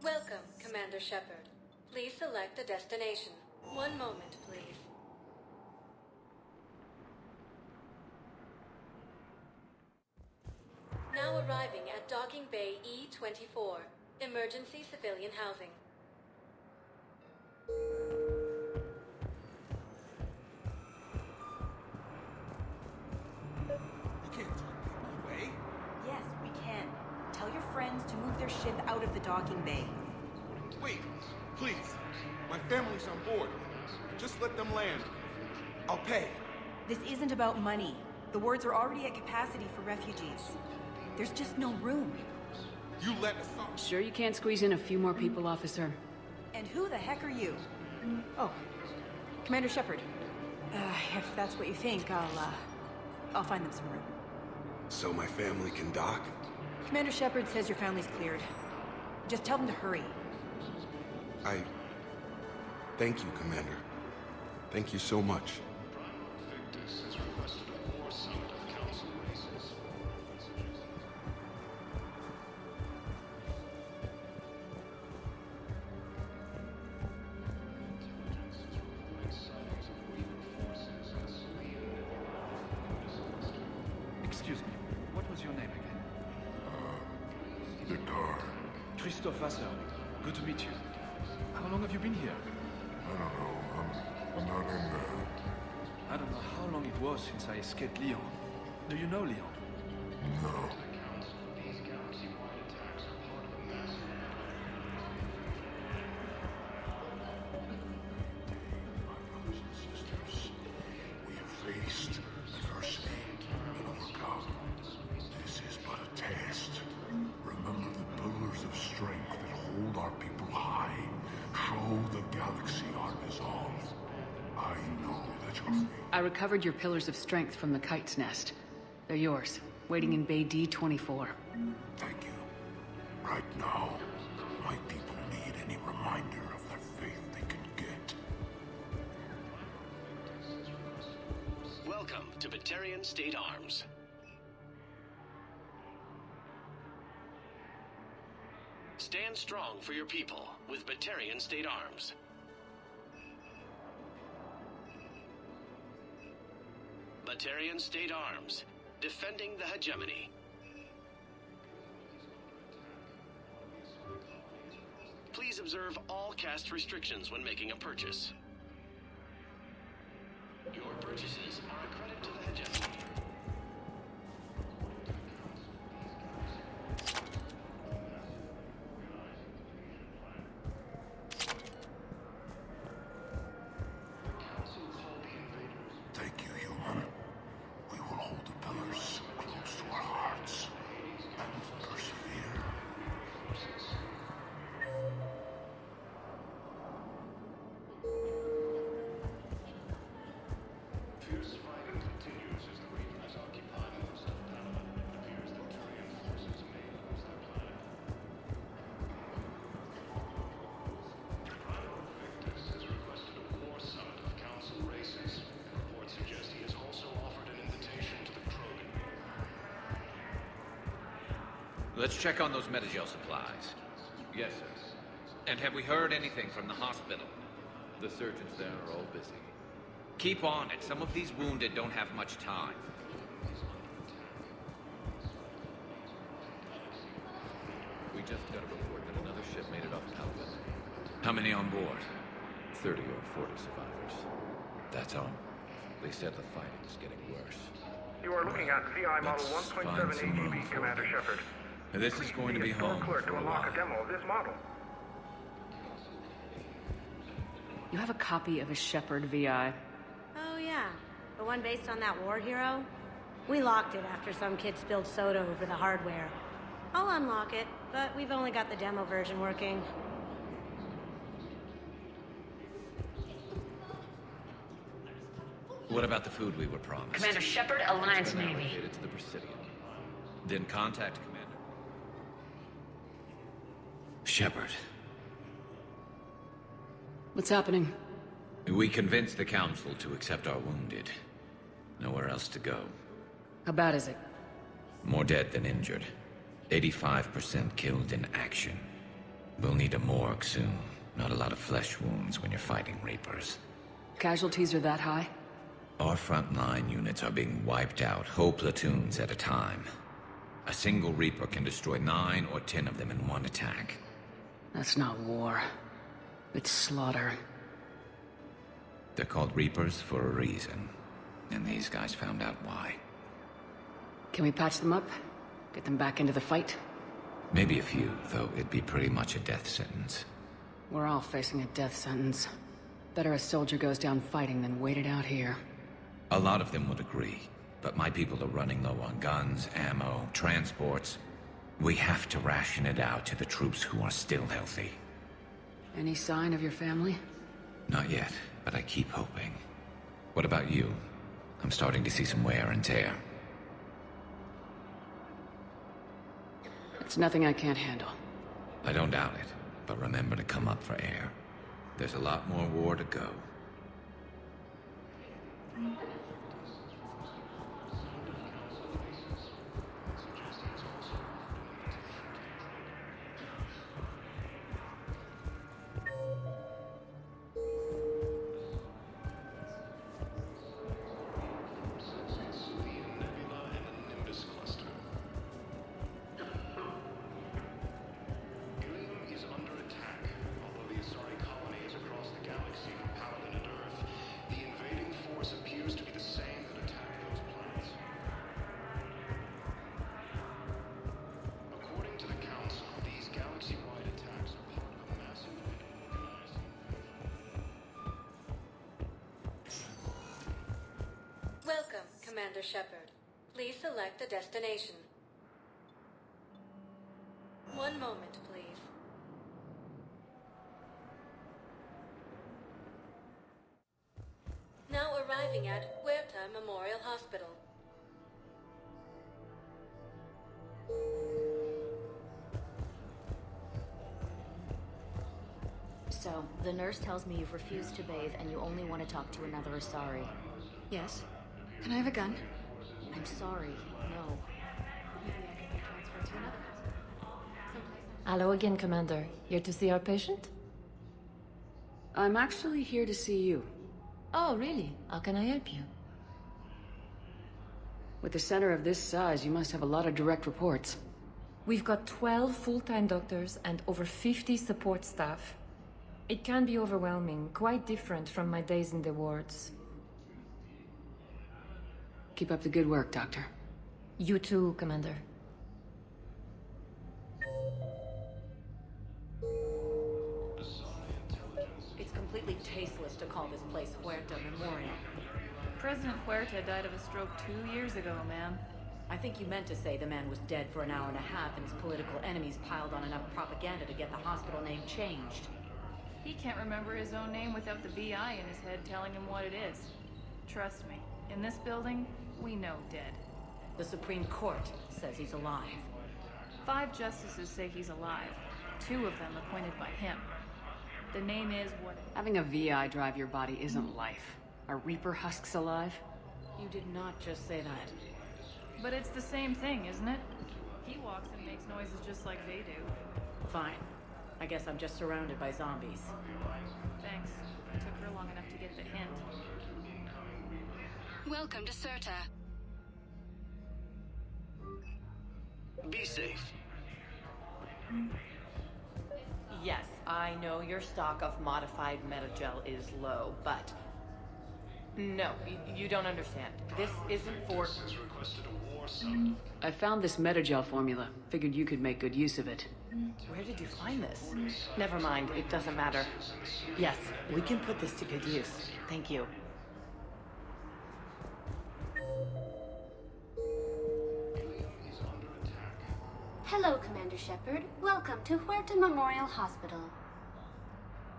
Welcome, Commander Shepard. Please select a destination. One moment, please. Now arriving at Docking Bay E-24, emergency civilian housing. You can't talk people docking bay. Wait, please. My family's on board. Just let them land. I'll pay. This isn't about money. The wards are already at capacity for refugees. There's just no room. You let us off. Sure you can't squeeze in a few more people, officer? And who the heck are you? Oh, Commander Shepard. If that's what you think, I'll find them some room. So my family can dock? Commander Shepard says your family's cleared. Just tell them to hurry. Thank you, Commander. Thank you so much. Excuse me, what was your name again? Victor. Christophe Vasseur. Good to meet you. How long have you been here? I don't know. I'm not in there. I don't know how long it was since I escaped Lyon. Do you know Lyon? No. We have faced adversity and overcome. This is but a test. Remember the pillars of strength that hold our people high. Show the galaxy our resolve. I know that you're free. I recovered your pillars of strength from the kite's nest. They're yours, waiting in Bay D-24. Thank you. Right now, my people need any reminder of their faith they can get. Welcome to Batarian State Arms. Stand strong for your people with Batarian State Arms. Batarian State Arms, defending the hegemony. Please observe all caste restrictions when making a purchase. Your purchases are a credit to the hegemony. Thank you, human. We will hold the pillars close to our hearts and persevere. Fierce fighting continues as the Reapers occupy most of Panama. It appears that Turian forces may lose their planet. Prime Victus has requested a war summit of Council races. Reports suggest he has also offered an invitation to the Krogan. Let's check on those Metagel supplies. Yes, sir. And have we heard anything from the hospital? The surgeons there are all busy. Keep on it. Some of these wounded don't have much time. We just got a report that another ship made it off Palaven. How many on board? 30 or 40 survivors. That's all. They said the fighting's getting worse. You are looking at VI Model Let's 1.7 find some room AGB, for Commander it. Shepard. This is going to be Store home clerk for to a unlock while. a demo of this model. You have a copy of a Shepard VI. Oh yeah, the one based on that war hero? We locked it after some kid spilled soda over the hardware. I'll unlock it, but we've only got the demo version working. What about the food we were promised? Commander Shepard, Alliance Navy. Allocated to the Presidium. Then contact Commander. Shepard. What's happening? We convinced the Council to accept our wounded. Nowhere else to go. How bad is it? More dead than injured. 85% killed in action. We'll need a morgue soon. Not a lot of flesh wounds when you're fighting Reapers. Casualties are that high? Our frontline units are being wiped out, whole platoons at a time. A single Reaper can destroy 9 or 10 of them in one attack. That's not war. It's slaughter. They're called Reapers for a reason. And these guys found out why. Can we patch them up? Get them back into the fight? Maybe a few, though it'd be pretty much a death sentence. We're all facing a death sentence. Better a soldier goes down fighting than wait it out here. A lot of them would agree, but my people are running low on guns, ammo, transports. We have to ration it out to the troops who are still healthy. Any sign of your family? Not yet, but I keep hoping. What about you? I'm starting to see some wear and tear. It's nothing I can't handle. I don't doubt it, but remember to come up for air. There's a lot more war to go. Welcome, Commander Shepard. Please select a destination. One moment, please. Now arriving at Huerta Memorial Hospital. So, the nurse tells me you've refused to bathe and you only want to talk to another Asari. Yes. Can I have a gun? I'm sorry, no. Hello again, Commander. Here to see our patient? I'm actually here to see you. Oh, really? How can I help you? With a center of this size, you must have a lot of direct reports. We've got 12 full-time doctors and over 50 support staff. It can be overwhelming, quite different from my days in the wards. Keep up the good work, Doctor. You too, Commander. It's completely tasteless to call this place Huerta Memorial. President Huerta died of a stroke 2 years ago, ma'am. I think you meant to say the man was dead for an hour and a half and his political enemies piled on enough propaganda to get the hospital name changed. He can't remember his own name without the BI in his head telling him what it is. Trust me, in this building, we know dead. The Supreme Court says he's alive. 5 justices say he's alive. 2 of them appointed by him. The name is what... Having a VI drive your body isn't life. Are Reaper husks alive? You did not just say that. But it's the same thing, isn't it? He walks and makes noises just like they do. Fine. I guess I'm just surrounded by zombies. Thanks. Took her long enough to get the hint. Welcome to Serta. Be safe. Yes, I know your stock of modified metagel is low, but... No, you don't understand. This isn't for... I found this metagel formula. Figured you could make good use of it. Where did you find this? Never mind, it doesn't matter. Yes, we can put this to good use. Thank you. Hello, Commander Shepard. Welcome to Huerta Memorial Hospital.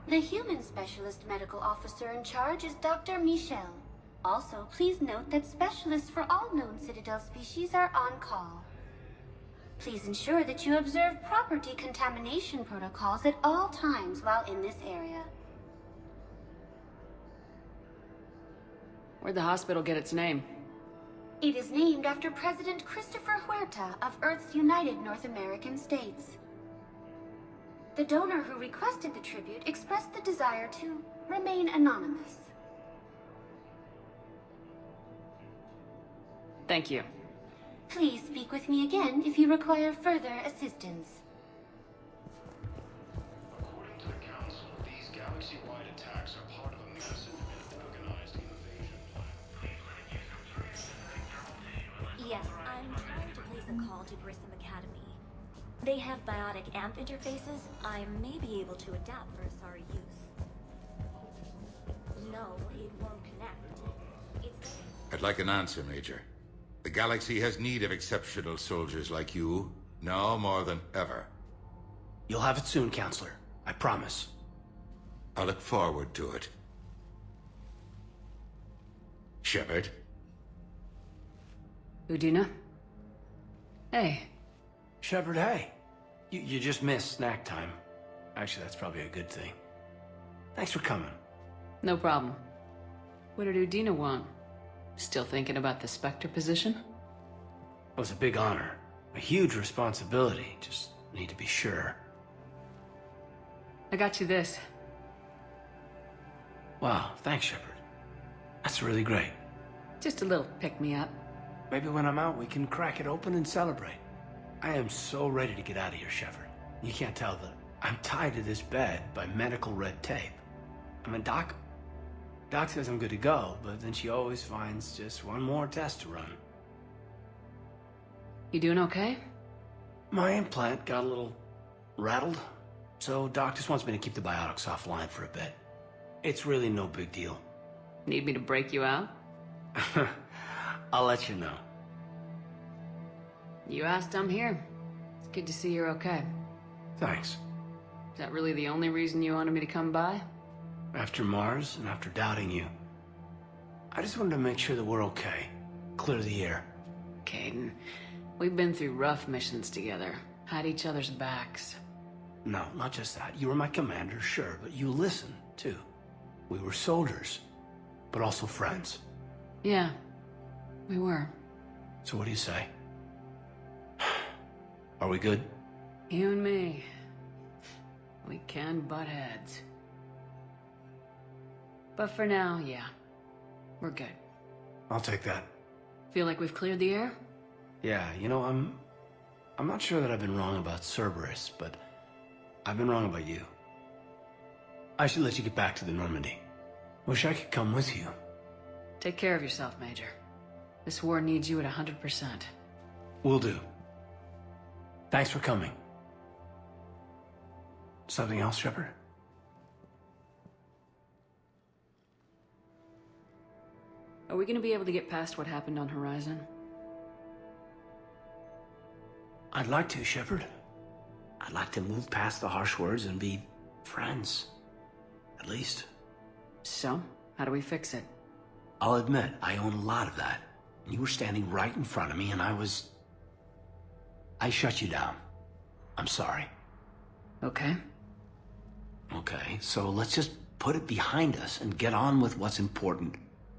The human specialist medical officer in charge is Dr. Michel. Also, please note that specialists for all known Citadel species are on call. Please ensure that you observe proper decontamination protocols at all times while in this area. Where'd the hospital get its name? It is named after President Christopher Huerta of Earth's United North American States. The donor who requested the tribute expressed the desire to remain anonymous. Thank you. Please speak with me again if you require further assistance. According to the Council, these galaxy-wide attacks are part of a massive and organized invasion plan. Yes, I'm trying to place a call to Grissom Academy. They have biotic amp interfaces. I may be able to adapt for Asari use. No, it won't connect. It's... I'd like an answer, Major. The galaxy has need of exceptional soldiers like you, now more than ever. You'll have it soon, Counselor. I promise. I look forward to it. Shepard? Udina? Hey. Shepard, hey. You just missed snack time. Actually, that's probably a good thing. Thanks for coming. No problem. What did Udina want? Still thinking about the Spectre position? It was a big honor. A huge responsibility. Just need to be sure. I got you this. Wow, thanks, Shepard. That's really great. Just a little pick-me-up. Maybe when I'm out, we can crack it open and celebrate. I am so ready to get out of here, Shepard. You can't tell that I'm tied to this bed by medical red tape. I mean, Doc says I'm good to go, but then she always finds just one more test to run. You doing okay? My implant got a little rattled, so Doc just wants me to keep the biotics offline for a bit. It's really no big deal. Need me to break you out? I'll let you know. You asked, I'm here. It's good to see you're okay. Thanks. Is that really the only reason you wanted me to come by? After Mars and after doubting you, I just wanted to make sure that we're okay. Clear the air. Caden, we've been through rough missions together. Had each other's backs. No, not just that. You were my commander, sure, but you listened, too. We were soldiers, but also friends. Yeah, we were. So what do you say? Are we good? You and me. We can butt heads. But for now, yeah. We're good. I'll take that. Feel like we've cleared the air? Yeah, you know, I'm not sure that I've been wrong about Cerberus, but I've been wrong about you. I should let you get back to the Normandy. Wish I could come with you. Take care of yourself, Major. This war needs you at 100%. Will do. Thanks for coming. Something else, Shepard? Are we gonna be able to get past what happened on Horizon? I'd like to, Shepard. I'd like to move past the harsh words and be friends. At least. So, how do we fix it? I'll admit, I own a lot of that. You were standing right in front of me and I shut you down. I'm sorry. Okay. Okay, so let's just put it behind us and get on with what's important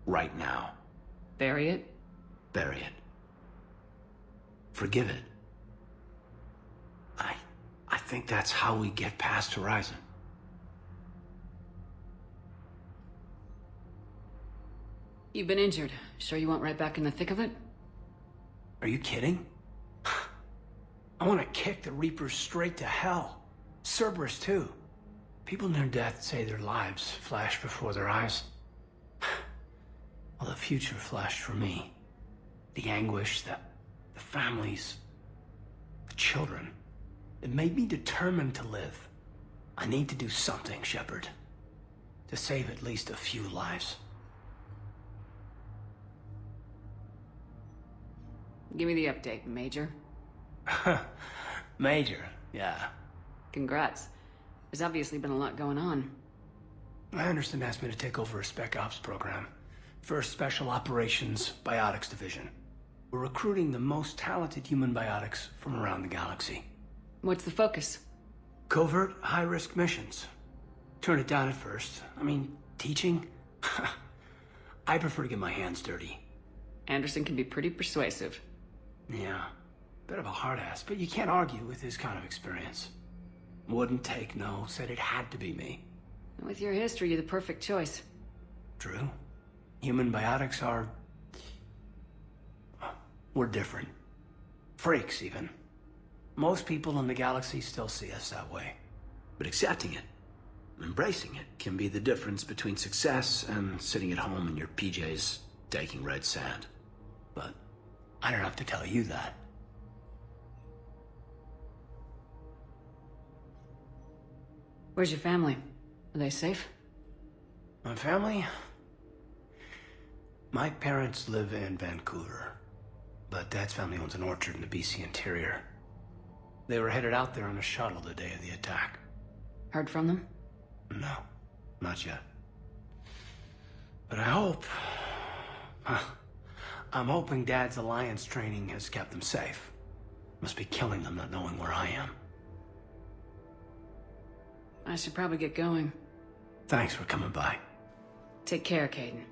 right now. Bury it? Bury it. Forgive it. I think that's how we get past Horizon. You've been injured. Sure you want right back in the thick of it? Are you kidding? I want to kick the Reapers straight to hell. Cerberus, too. People near death say their lives flash before their eyes. Well, the future flashed for me. The anguish, the families, the children. It made me determined to live. I need to do something, Shepard. To save at least a few lives. Give me the update, Major. Major, yeah. Congrats. There's obviously been a lot going on. Anderson asked me to take over a Spec Ops program. First Special Operations Biotics Division. We're recruiting the most talented human biotics from around the galaxy. What's the focus? Covert, high-risk missions. Turn it down at first. I mean, teaching? I prefer to get my hands dirty. Anderson can be pretty persuasive. Yeah. Bit of a hard ass, but you can't argue with his kind of experience. Wouldn't take no, said it had to be me. With your history, you're the perfect choice. True. Human biotics are... we're different. Freaks, even. Most people in the galaxy still see us that way. But accepting it, embracing it, can be the difference between success and sitting at home in your PJs taking red sand. But I don't have to tell you that. Where's your family? Are they safe? My family? My parents live in Vancouver, but Dad's family owns an orchard in the BC interior. They were headed out there on a shuttle the day of the attack. Heard from them? No, not yet. But I hope... I'm hoping Dad's Alliance training has kept them safe. Must be killing them not knowing where I am. I should probably get going. Thanks for coming by. Take care, Caden.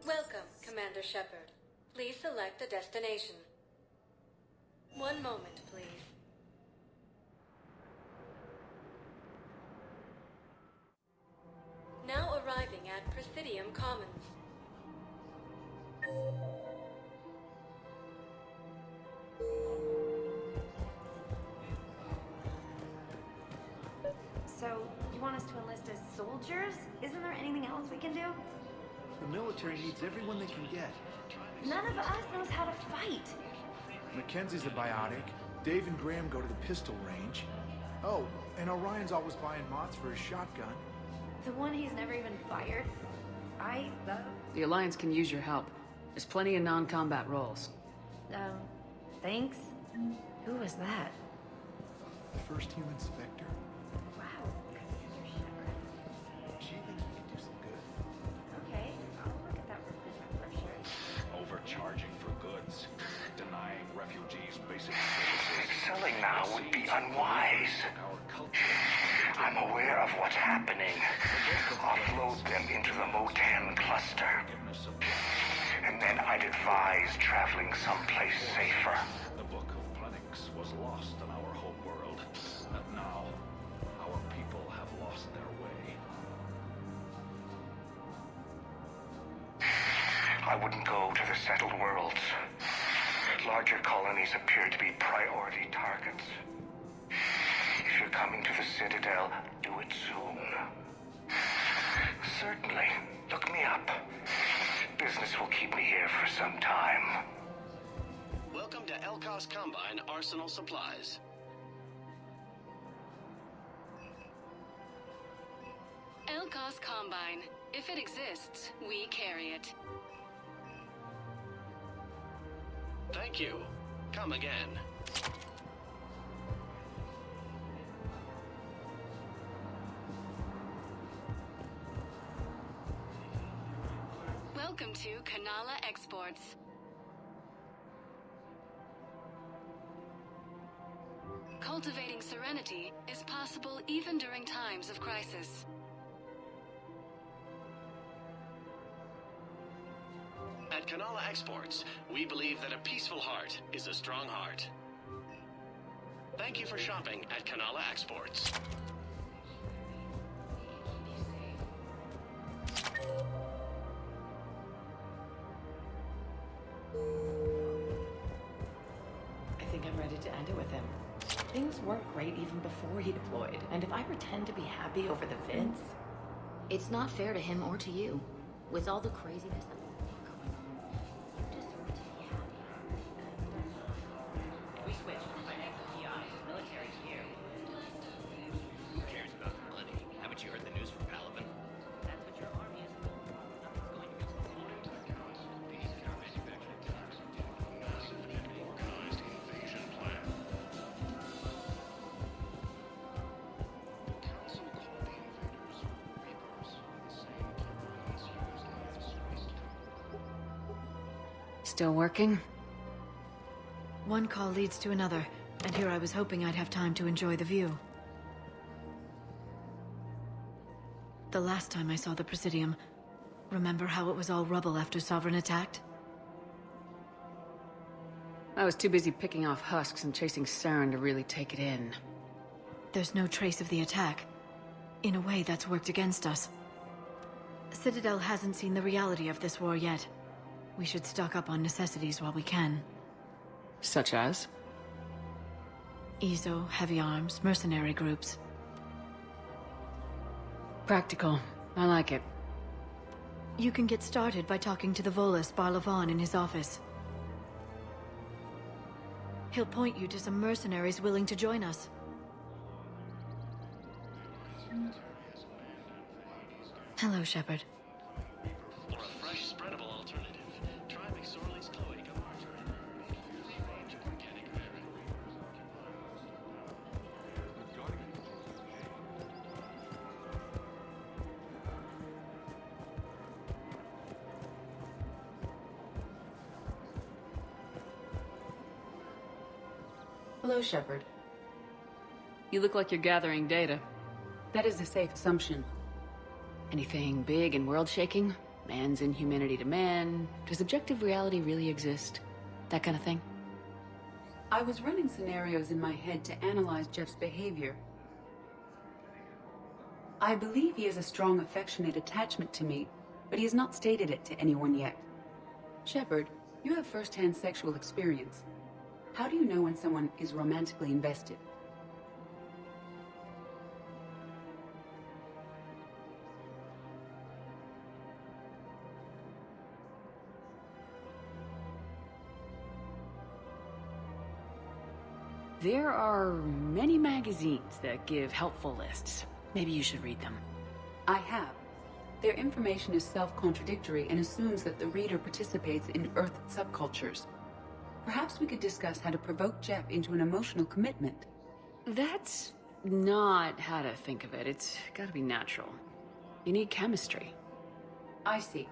Welcome, Commander Shepard. Please select a destination. One moment, please. Now arriving at Presidium Commons. So, you want us to enlist as soldiers? Isn't there anything else we can do? The military needs everyone they can get. None of us knows how to fight. Mackenzie's a biotic. Dave and Graham go to the pistol range. Oh, and Orion's always buying mods for his shotgun. The one he's never even fired? The Alliance can use your help. There's plenty of non-combat roles. Thanks? Who was that? The first human Spectre. Wow, Commander Shepard. She thinks we can do some good. Okay, I'll look at that brochure. Overcharging for goods, denying refugees basic services. Selling now would be unwise. I'm aware of what's happening. Offload them into the Mo-10 cluster. And then I'd advise traveling someplace safer. The Book of Plenix was lost in our home world. And now, our people have lost their way. I wouldn't go to the settled worlds. Larger colonies appear to be priority targets. If you're coming to the Citadel, do it soon. Certainly. Look me up. Business will keep me here for some time. Welcome to Elkos Combine Arsenal Supplies. Elkos Combine. If it exists, we carry it. Thank you. Come again. Welcome to Kanala Exports. Cultivating serenity is possible even during times of crisis. At Kanala Exports, we believe that a peaceful heart is a strong heart. Thank you for shopping at Kanala Exports. I think I'm ready to end it with him. Things weren't great even before he deployed, and if I pretend to be happy over the vids... It's not fair to him or to you. With all the craziness that going on, you deserve to be happy. We switched from financial PIs to military here. Who cares about the money? Haven't you heard the news from Palaven? That's what your army is for. Nothing's going against the law. These car manufacturing attacks due to a massive and organized invasion plan. The Council called the invaders Reapers, the same Carolines used last week. Still working? One call leads to another, and here I was hoping I'd have time to enjoy the view. The last time I saw the Presidium, remember how it was all rubble after Sovereign attacked? I was too busy picking off husks and chasing Saren to really take it in. There's no trace of the attack. In a way, that's worked against us. Citadel hasn't seen the reality of this war yet. We should stock up on necessities while we can. Such as? ESO, heavy arms, mercenary groups. Practical. I like it. You can get started by talking to the Volus Barlavan in his office. He'll point you to some mercenaries willing to join us. Hello, Shepard. For a fresh, spreadable alternative, try McSorley's cloaca margarine. Free range organic matter. Hello, Shepard. You look like you're gathering data. That is a safe assumption. Anything big and world-shaking? Man's inhumanity to man? Does objective reality really exist? That kind of thing? I was running scenarios in my head to analyze Jeff's behavior. I believe he has a strong affectionate attachment to me, but he has not stated it to anyone yet. Shepard, you have first-hand sexual experience. How do you know when someone is romantically invested? There are many magazines that give helpful lists. Maybe you should read them. I have. Their information is self-contradictory and assumes that the reader participates in Earth subcultures. Perhaps we could discuss how to provoke Jeff into an emotional commitment. That's not how to think of it. It's gotta be natural. You need chemistry. I see.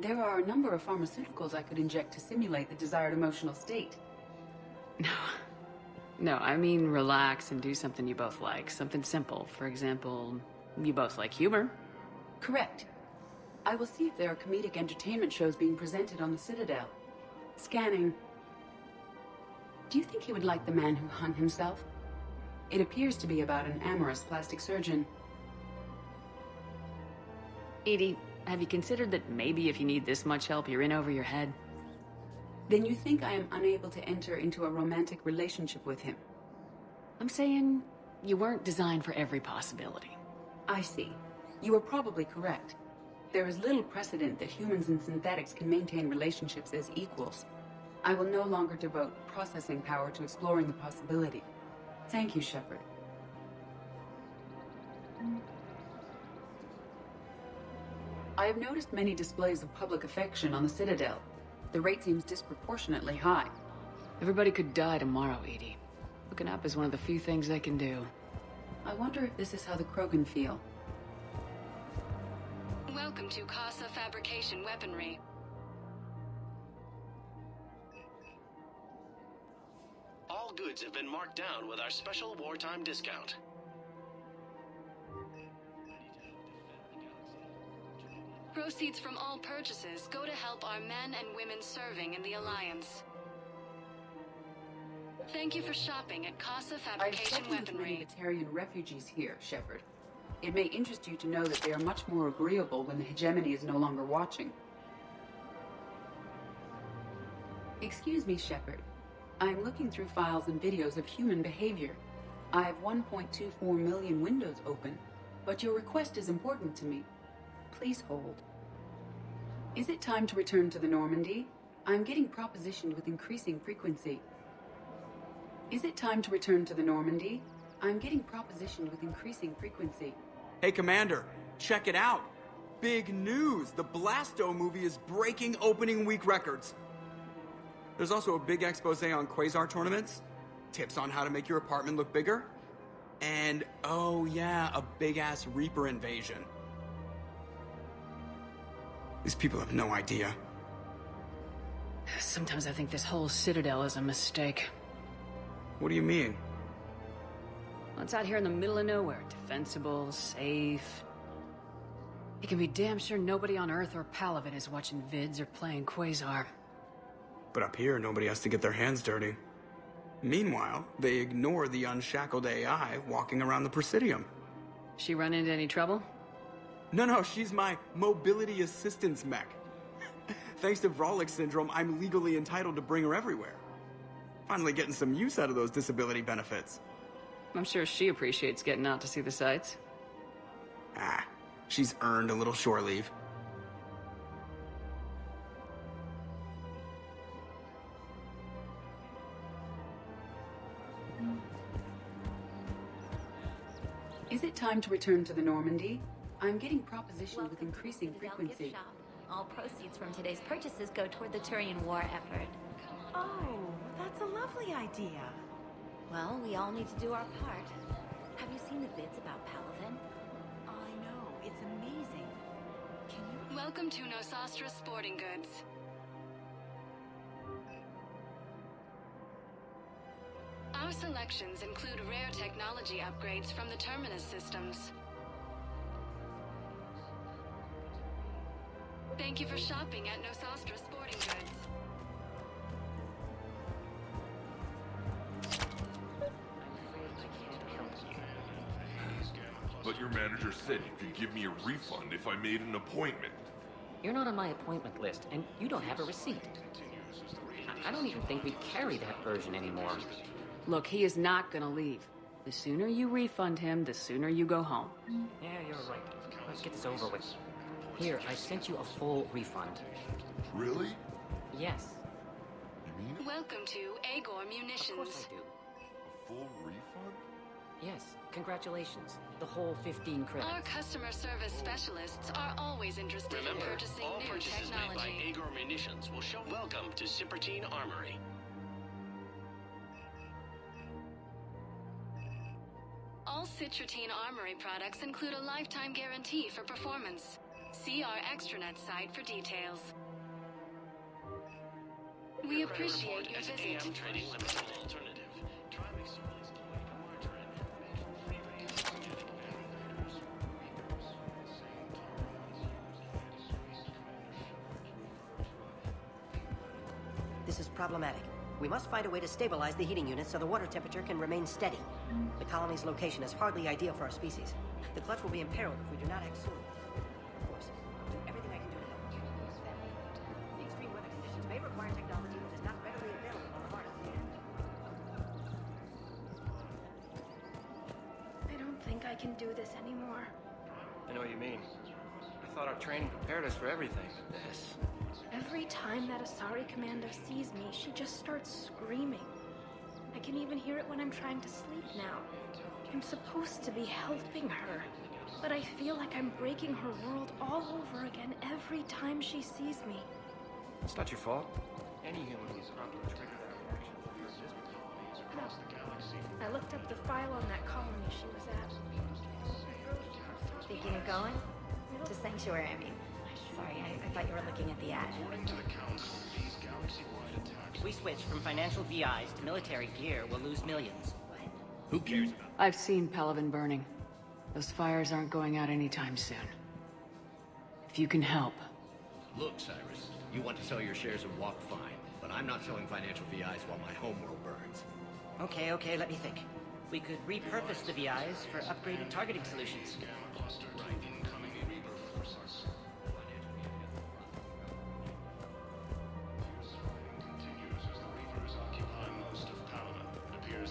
There are a number of pharmaceuticals I could inject to simulate the desired emotional state. No, I mean relax and do something you both like. Something simple. For example, you both like humor. Correct. I will see if there are comedic entertainment shows being presented on the Citadel. Scanning. Do you think he would like the man who hung himself? It appears to be about an amorous plastic surgeon. Edie, have you considered that maybe if you need this much help, you're in over your head? Then you think I am unable to enter into a romantic relationship with him? I'm saying you weren't designed for every possibility. I see. You are probably correct. There is little precedent that humans and synthetics can maintain relationships as equals. I will no longer devote processing power to exploring the possibility. Thank you, Shepard. I have noticed many displays of public affection on the Citadel. The rate seems disproportionately high. Everybody could die tomorrow, Edie. Looking up is one of the few things they can do. I wonder if this is how the Krogan feel. Welcome to Casa Fabrication Weaponry. All goods have been marked down with our special wartime discount. Proceeds from all purchases go to help our men and women serving in the Alliance. Thank you for shopping at Casa Fabrication I've spoken with Weaponry. many Batarian refugees here, Shepard. It may interest you to know that they are much more agreeable when the hegemony is no longer watching. Excuse me, Shepard. I'm looking through files and videos of human behavior. I have 1.24 million windows open, but your request is important to me. Please hold. Is it time to return to the Normandy? I'm getting propositioned with increasing frequency. Is it time to return to the Normandy? I'm getting propositioned with increasing frequency. Hey, Commander, check it out. Big news! The Blasto movie is breaking opening week records. There's also a big expose on Quasar tournaments, tips on how to make your apartment look bigger, and, oh yeah, a big-ass Reaper invasion. These people have no idea. Sometimes I think this whole Citadel is a mistake. What do you mean? Well, it's out here in the middle of nowhere. Defensible, safe. You can be damn sure nobody on Earth or Palaven is watching vids or playing Quasar. But up here, nobody has to get their hands dirty. Meanwhile, they ignore the unshackled AI walking around the Presidium. She run into any trouble? No, she's my mobility assistance mech. Thanks to Vrolic syndrome, I'm legally entitled to bring her everywhere. Finally getting some use out of those disability benefits. I'm sure she appreciates getting out to see the sights. Ah, she's earned a little shore leave. Is it time to return to the Normandy? I'm getting propositioned with increasing frequency. All proceeds from today's purchases go toward the Turian war effort. Oh, that's a lovely idea. Well, we all need to do our part. Have you seen the vids about Paladin? I know, it's amazing. Can you... Welcome to Nosastra Sporting Goods. Our selections include rare technology upgrades from the Terminus systems. Thank you for shopping at Nosastra Sporting Goods. But your manager said you could give me a refund if I made an appointment. You're not on my appointment list, and you don't have a receipt. I don't even think we carry that version anymore. Look, he is not gonna leave. The sooner you refund him, the sooner you go home. Yeah, you're right. Let's get this over with. Here, I sent you a full refund. Really? Yes. You mean? Welcome to Agor Munitions. Of course I do. A full refund? Yes, congratulations. The whole 15 credits. Our customer service specialists are always interested Remember, in purchasing all new purchases technology. made by Agor Munitions will show welcome to Cipertine Armory. All Citrotine Armory products include a lifetime guarantee for performance. See our extranet site for details. We appreciate your visit. AM Trading Limited alternative. Try McSorley's Lloyd margarine, made from free range organic manufacturers. This is problematic. We must find a way to stabilize the heating unit so the water temperature can remain steady. The colony's location is hardly ideal for our species. The clutch will be imperiled if we do not act soon. Of course, I'll do everything I can do to help you. The extreme weather conditions may require technology that is not readily available on the Mars. I don't think I can do this anymore. I know what you mean. I thought our training prepared us for everything, but this... Every time that Asari commander sees me, she just starts screaming. I can even hear it when I'm trying to sleep now. I'm supposed to be helping her, but I feel like I'm breaking her world all over again every time she sees me. It's not your fault. Any human who's prompted to trigger that reaction will No. I looked up the file on that colony she was at. Thinking of going? To Sanctuary, I mean. Sorry, I thought you were looking at the ad. According to the Council, these galaxy-wide attacks... If we switch from financial VIs to military gear, we'll lose millions. Who cares about... I've seen Palaven burning. Those fires aren't going out anytime soon. If you can help. Look, Cyrus, you want to sell your shares and walk fine, but I'm not selling financial VIs while my homeworld burns. Okay, let me think. We could repurpose the VIs for upgraded targeting solutions.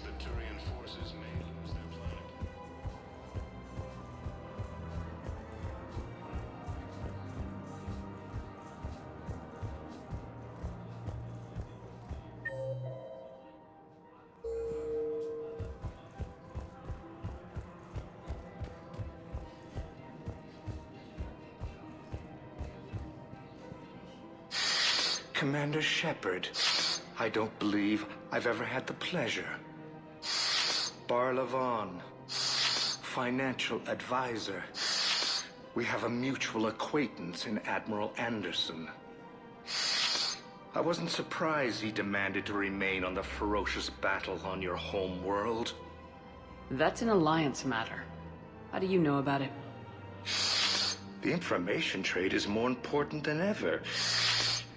That Turian forces may lose their planet. Commander Shepard, I don't believe I've ever had the pleasure. Barlavon, financial advisor. We have a mutual acquaintance in Admiral Anderson. I wasn't surprised he demanded to remain on the ferocious battle on your home world. That's an alliance matter. How do you know about it? The information trade is more important than ever.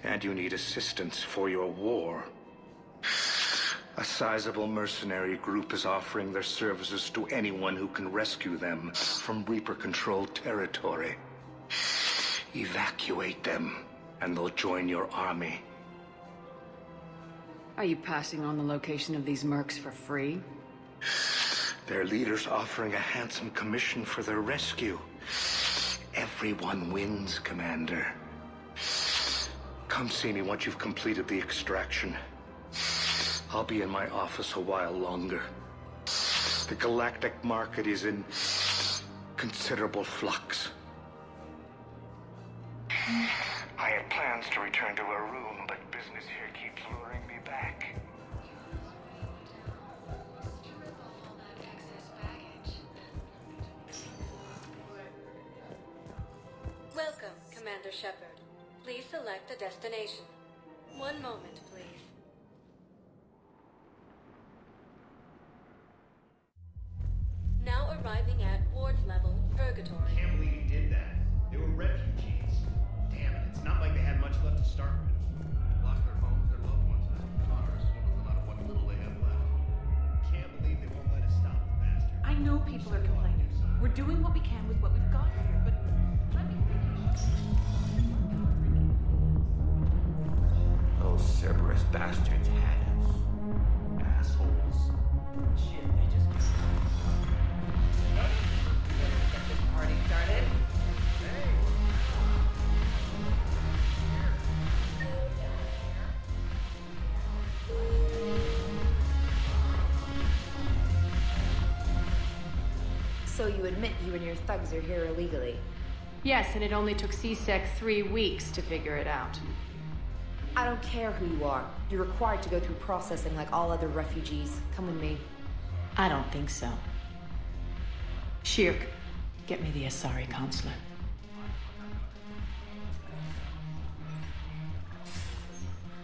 And you need assistance for your war. A sizable mercenary group is offering their services to anyone who can rescue them from Reaper-controlled territory. Evacuate them, and they'll join your army. Are you passing on the location of these mercs for free? Their leader's offering a handsome commission for their rescue. Everyone wins, Commander. Come see me once you've completed the extraction. I'll be in my office a while longer. The galactic market is in considerable flux. I had plans to return to a room, but business here keeps luring me back. Welcome, Commander Shepard. Please select a destination. One moment, please. Now arriving at ward level Purgatory. I can't believe he did that. They were refugees. Damn it, it's not like they had much left to start with. Lost their homes, their loved ones, and their daughters, one of them out of what little they have left. Can't believe they won't let us stop the bastard. I know people are complaining. We're doing what we can with what we've got here, but let me finish. Those Cerberus bastards had us. Assholes. Shit, they just get this party started. So you admit you and your thugs are here illegally? Yes, and it only took CSEC 3 weeks to figure it out. I don't care who you are. You're required to go through processing like all other refugees. Come with me. I don't think so. Shirk, get me the Asari consulate.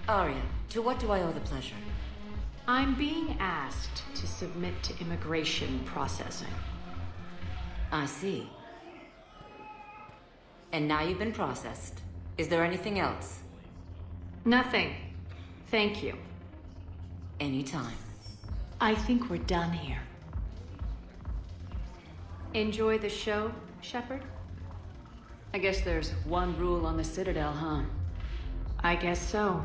Arya, to what do I owe the pleasure? I'm being asked to submit to immigration processing. I see. And now you've been processed. Is there anything else? Nothing. Thank you. Anytime. I think we're done here. Enjoy the show, Shepard? I guess there's one rule on the Citadel, huh? I guess so.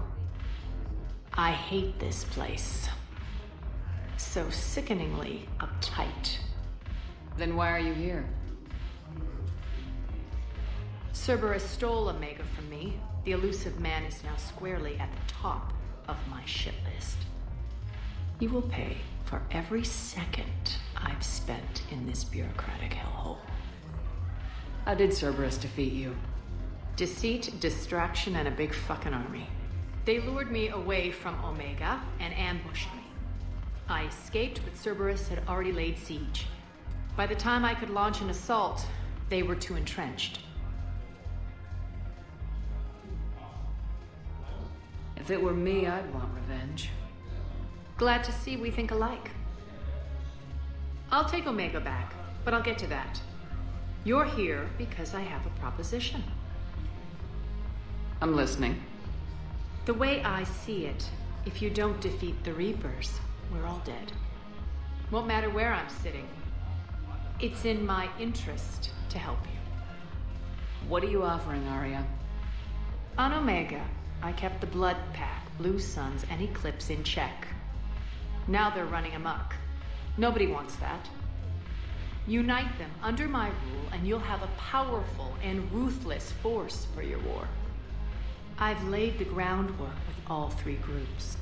I hate this place. So sickeningly uptight. Then why are you here? Cerberus stole Omega from me. The elusive man is now squarely at the top of my shit list. He will pay for every second I've spent in this bureaucratic hellhole. How did Cerberus defeat you? Deceit, distraction, and a big fucking army. They lured me away from Omega and ambushed me. I escaped, but Cerberus had already laid siege. By the time I could launch an assault, they were too entrenched. If it were me, I'd want revenge. Glad to see we think alike. I'll take Omega back, but I'll get to that. You're here because I have a proposition. I'm listening. The way I see it, if you don't defeat the Reapers, we're all dead. Won't matter where I'm sitting. It's in my interest to help you. What are you offering, Arya? On Omega, I kept the Blood Pack, Blue Suns, and Eclipse in check. Now they're running amok. Nobody wants that. Unite them under my rule, and you'll have a powerful and ruthless force for your war. I've laid the groundwork with all 3 groups.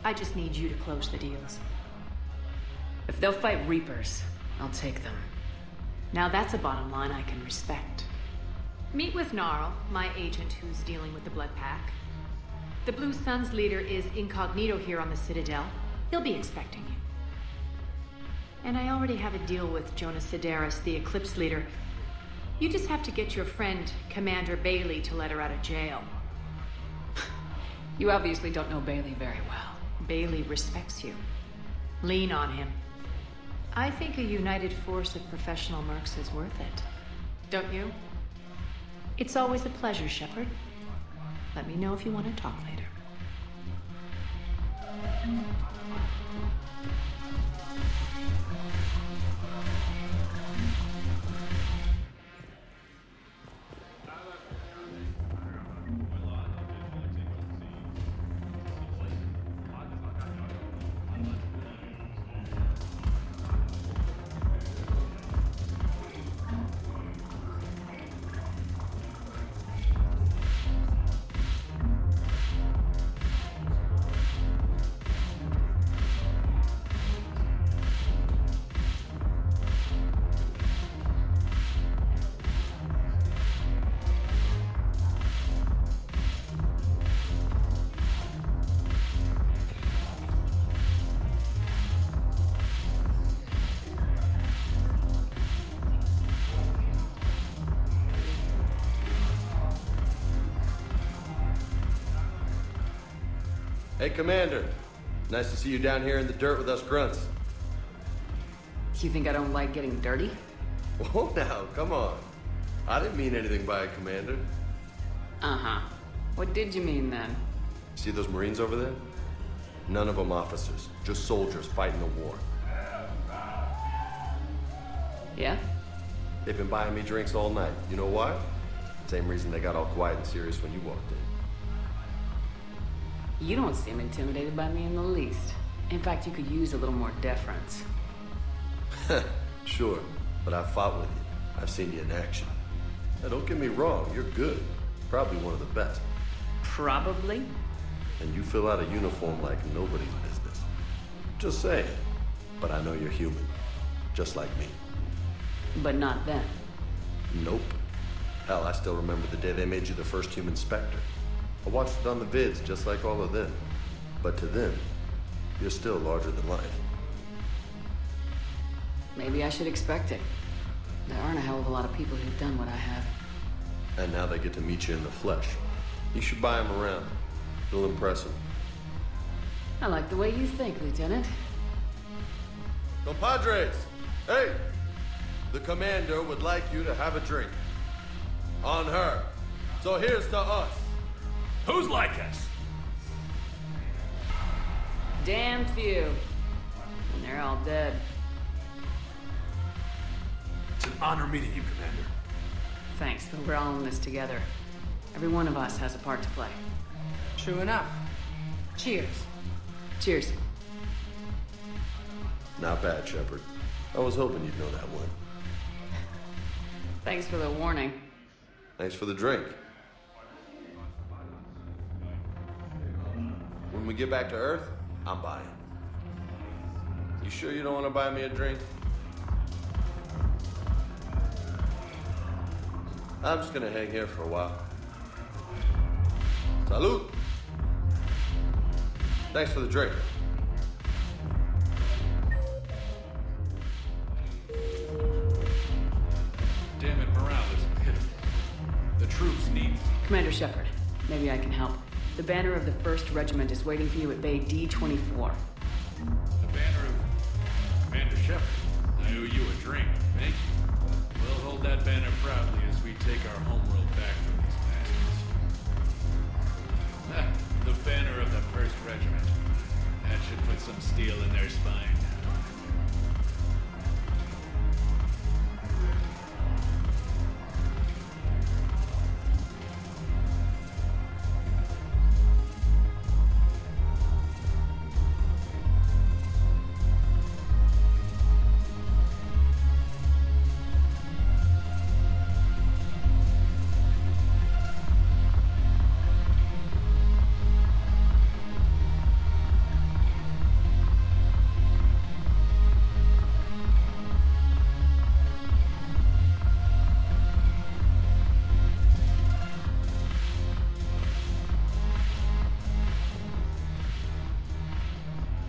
I just need you to close the deals. If they'll fight Reapers, I'll take them. Now that's a bottom line I can respect. Meet with Gnarl, my agent who's dealing with the Blood Pack. The Blue Suns leader is incognito here on the Citadel. He'll be expecting you. And I already have a deal with Jonas Sidaris, the Eclipse leader. You just have to get your friend, Commander Bailey, to let her out of jail. You obviously don't know Bailey very well. Bailey respects you. Lean on him. I think a united force of professional mercs is worth it. Don't you? It's always a pleasure, Shepard. Let me know if you want to talk later. Hey, Commander. Nice to see you down here in the dirt with us grunts. You think I don't like getting dirty? Whoa, now, come on. I didn't mean anything by it, Commander. Uh-huh. What did you mean then? See those Marines over there? None of them officers, just soldiers fighting the war. Yeah? They've been buying me drinks all night. You know why? Same reason they got all quiet and serious when you walked in. You don't seem intimidated by me in the least. In fact, you could use a little more deference. Sure, but I've fought with you. I've seen you in action. Now, don't get me wrong, you're good. Probably one of the best. Probably? And you fill out a uniform like nobody's business. Just saying. But I know you're human. Just like me. But not then. Nope. Hell, I still remember the day they made you the first human Spectre. I watched it on the vids, just like all of them. But to them, you're still larger than life. Maybe I should expect it. There aren't a hell of a lot of people who've done what I have. And now they get to meet you in the flesh. You should buy them around. It'll impress them. I like the way you think, Lieutenant. Compadres! Hey! The commander would like you to have a drink. On her. So here's to us. Who's like us? Damn few. And they're all dead. It's an honor meeting you, Commander. Thanks, but we're all in this together. Every one of us has a part to play. True enough. Cheers. Cheers. Not bad, Shepard. I was hoping you'd know that one. Thanks for the warning. Thanks for the drink. When we get back to Earth, I'm buying. You sure you don't want to buy me a drink? I'm just gonna hang here for a while. Salud! Thanks for the drink. Damn it, morale is pitiful. The troops need... Commander Shepard, maybe I can help. The banner of the 1st Regiment is waiting for you at Bay D-24. The banner of Commander Shepard. I owe you a drink. Thank you. We'll hold that banner proudly as we take our homeworld back from these bastards. The banner of the 1st Regiment. That should put some steel in their spine.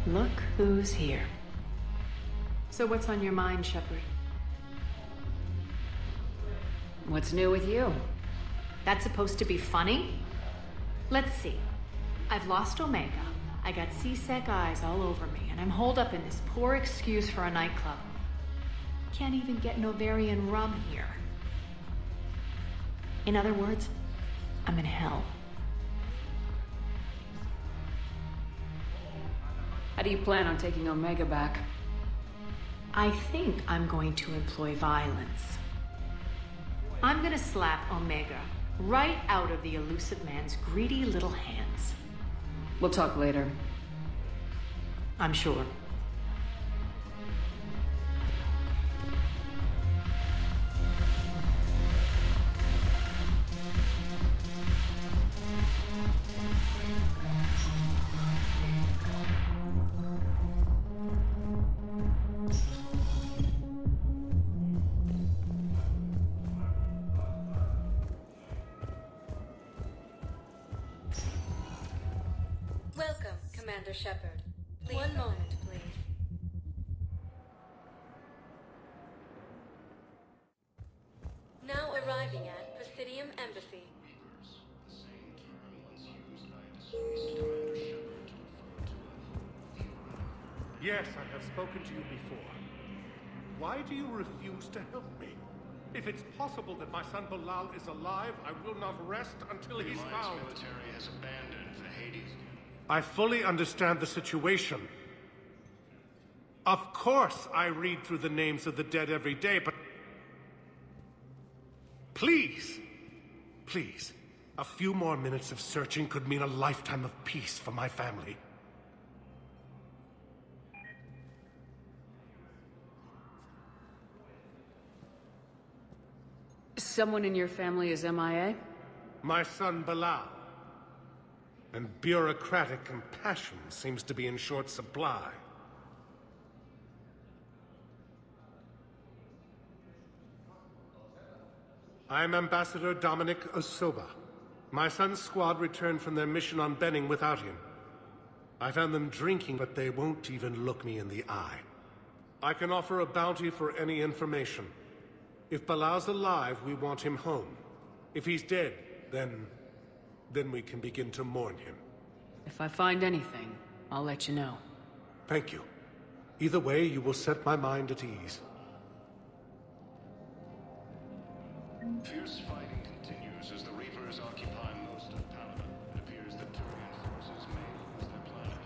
Look who's here. So what's on your mind, Shepard? What's new with you? That's supposed to be funny? Let's see. I've lost Omega. I got C-Sec eyes all over me, and I'm holed up in this poor excuse for a nightclub. Can't even get Novarian rum here. In other words, I'm in hell. How do you plan on taking Omega back? I think I'm going to employ violence. I'm gonna slap Omega right out of the elusive man's greedy little hands. We'll talk later. I'm sure. Welcome, Commander Shepard. One moment, please. Now arriving at Presidium Embassy. Yes, I have spoken to you before. Why do you refuse to help me? If it's possible that my son Bilal is alive, I will not rest until he's found. The military has abandoned the Hades. I fully understand the situation. Of course I read through the names of the dead every day, but... Please! Please. A few more minutes of searching could mean a lifetime of peace for my family. Someone in your family is MIA? My son Bilal. And bureaucratic compassion seems to be in short supply. I'm Ambassador Dominic Osoba. My son's squad returned from their mission on Benning without him. I found them drinking, but they won't even look me in the eye. I can offer a bounty for any information. If Bilal's alive, we want him home. If he's dead, then we can begin to mourn him. If I find anything, I'll let you know. Thank you. Either way, you will set my mind at ease. Fierce fighting continues as the Reapers occupy most of Paladin. It appears that Turian forces may lose their planet.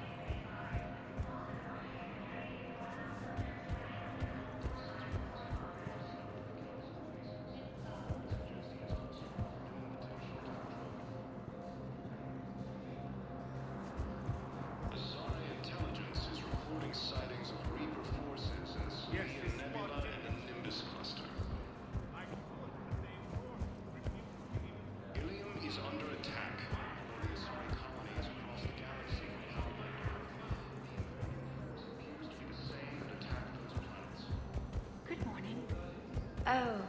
Asari intelligence is reporting sightings of Reaper forces in the Sirian Nebula and the Nimbus cluster. Ilium is under attack. The Asari colonies across the galaxy from Outlander. Appears to be the same that attacked those planets. Good morning. Oh.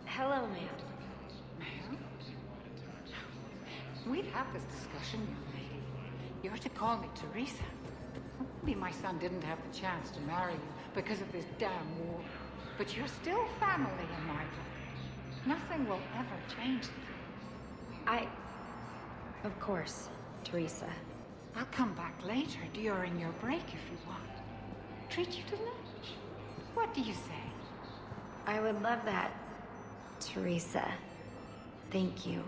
Hello, ma'am. Ma'am? We'd have this discussion, young lady. You're to call me Teresa. Maybe my son didn't have the chance to marry you because of this damn war. But you're still family in my book. Nothing will ever change that. Of course, Teresa. I'll come back later during your break if you want. Treat you to lunch. What do you say? I would love that, Teresa. Thank you.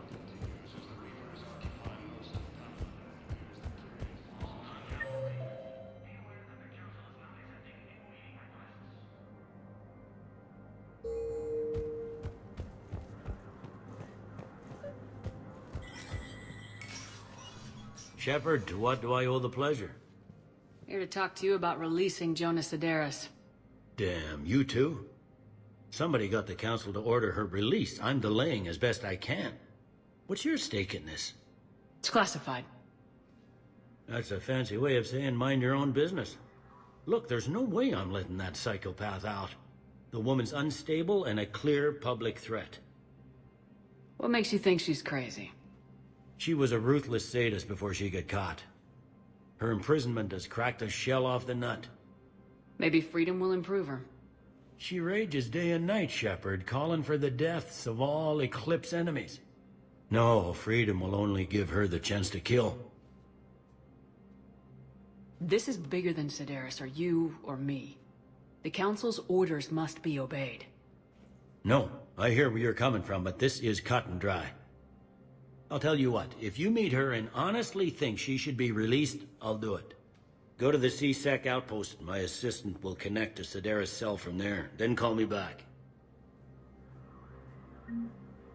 Shepard, to what do I owe the pleasure? Here to talk to you about releasing Jonas Sedaris. Damn, you too? Somebody got the council to order her release. I'm delaying as best I can. What's your stake in this? It's classified. That's a fancy way of saying mind your own business. Look, there's no way I'm letting that psychopath out. The woman's unstable and a clear public threat. What makes you think she's crazy? She was a ruthless sadist before she got caught. Her imprisonment has cracked the shell off the nut. Maybe freedom will improve her. She rages day and night, Shepard, calling for the deaths of all Eclipse enemies. No, freedom will only give her the chance to kill. This is bigger than Sedaris, or you, or me. The Council's orders must be obeyed. No, I hear where you're coming from, but this is cut and dry. I'll tell you what, if you meet her and honestly think she should be released, I'll do it. Go to the C-Sec outpost. My assistant will connect to Sedaris' cell from there. Then call me back.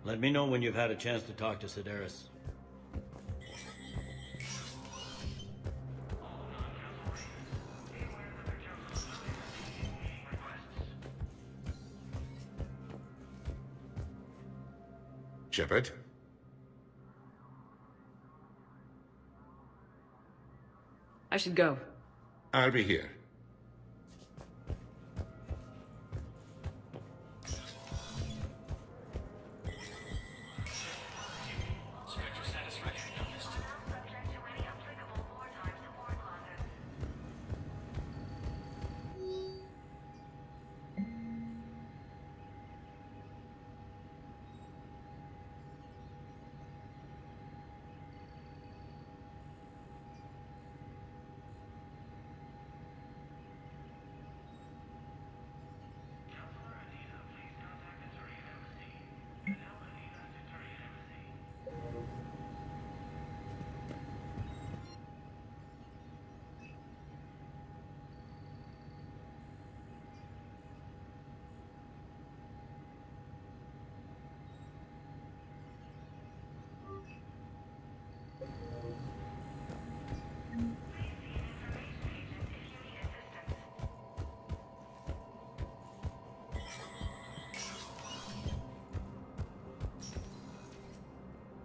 Let me know when you've had a chance to talk to Sedaris. Shepard? I should go. I'll be here.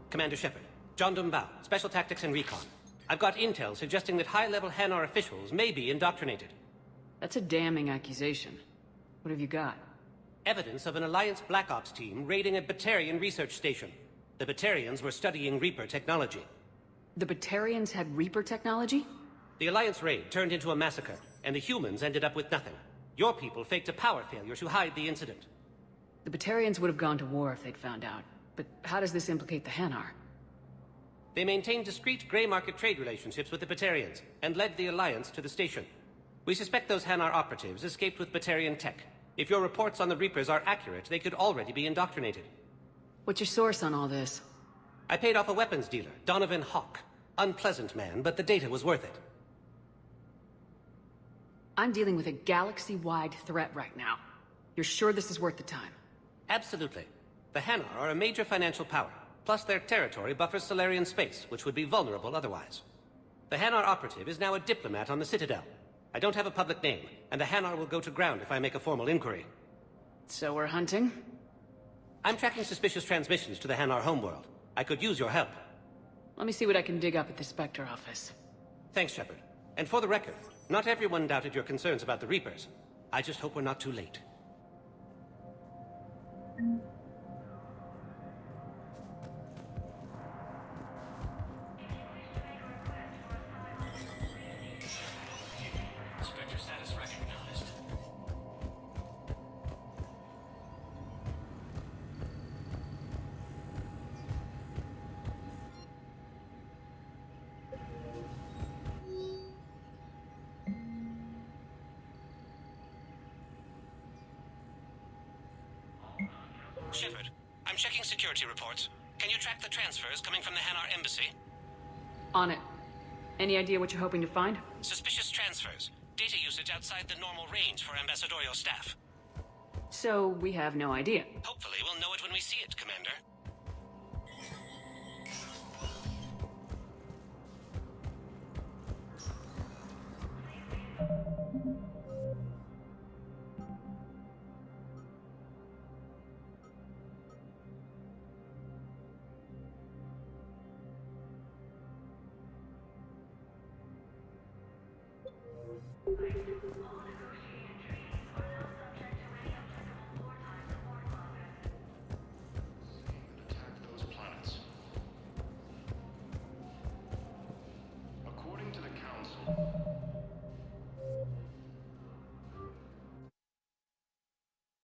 Commander Shepard. John Dumbao, Special Tactics and Recon. I've got intel suggesting that high-level Hanar officials may be indoctrinated. That's a damning accusation. What have you got? Evidence of an Alliance Black Ops team raiding a Batarian research station. The Batarians were studying Reaper technology. The Batarians had Reaper technology? The Alliance raid turned into a massacre, and the humans ended up with nothing. Your people faked a power failure to hide the incident. The Batarians would have gone to war if they'd found out. But how does this implicate the Hanar? They maintained discreet gray market trade relationships with the Batarians, and led the Alliance to the station. We suspect those Hanar operatives escaped with Batarian tech. If your reports on the Reapers are accurate, they could already be indoctrinated. What's your source on all this? I paid off a weapons dealer, Donovan Hawk. Unpleasant man, but the data was worth it. I'm dealing with a galaxy-wide threat right now. You're sure this is worth the time? Absolutely. The Hanar are a major financial power, plus their territory buffers Solarian space, which would be vulnerable otherwise. The Hanar operative is now a diplomat on the Citadel. I don't have a public name, and the Hanar will go to ground if I make a formal inquiry. So we're hunting? I'm tracking suspicious transmissions to the Hanar homeworld. I could use your help. Let me see what I can dig up at the Spectre office. Thanks, Shepard. And for the record, not everyone doubted your concerns about the Reapers. I just hope we're not too late. Spectre status recognized. Shepard, I'm checking security reports. Can you track the transfers coming from the Hanar embassy? On it. Any idea what you're hoping to find? Suspicious transfers. Data usage outside the normal range for ambassadorial staff. So we have no idea. Hopefully we'll know it when we see it, Commander. Attack those planets. According to the Council,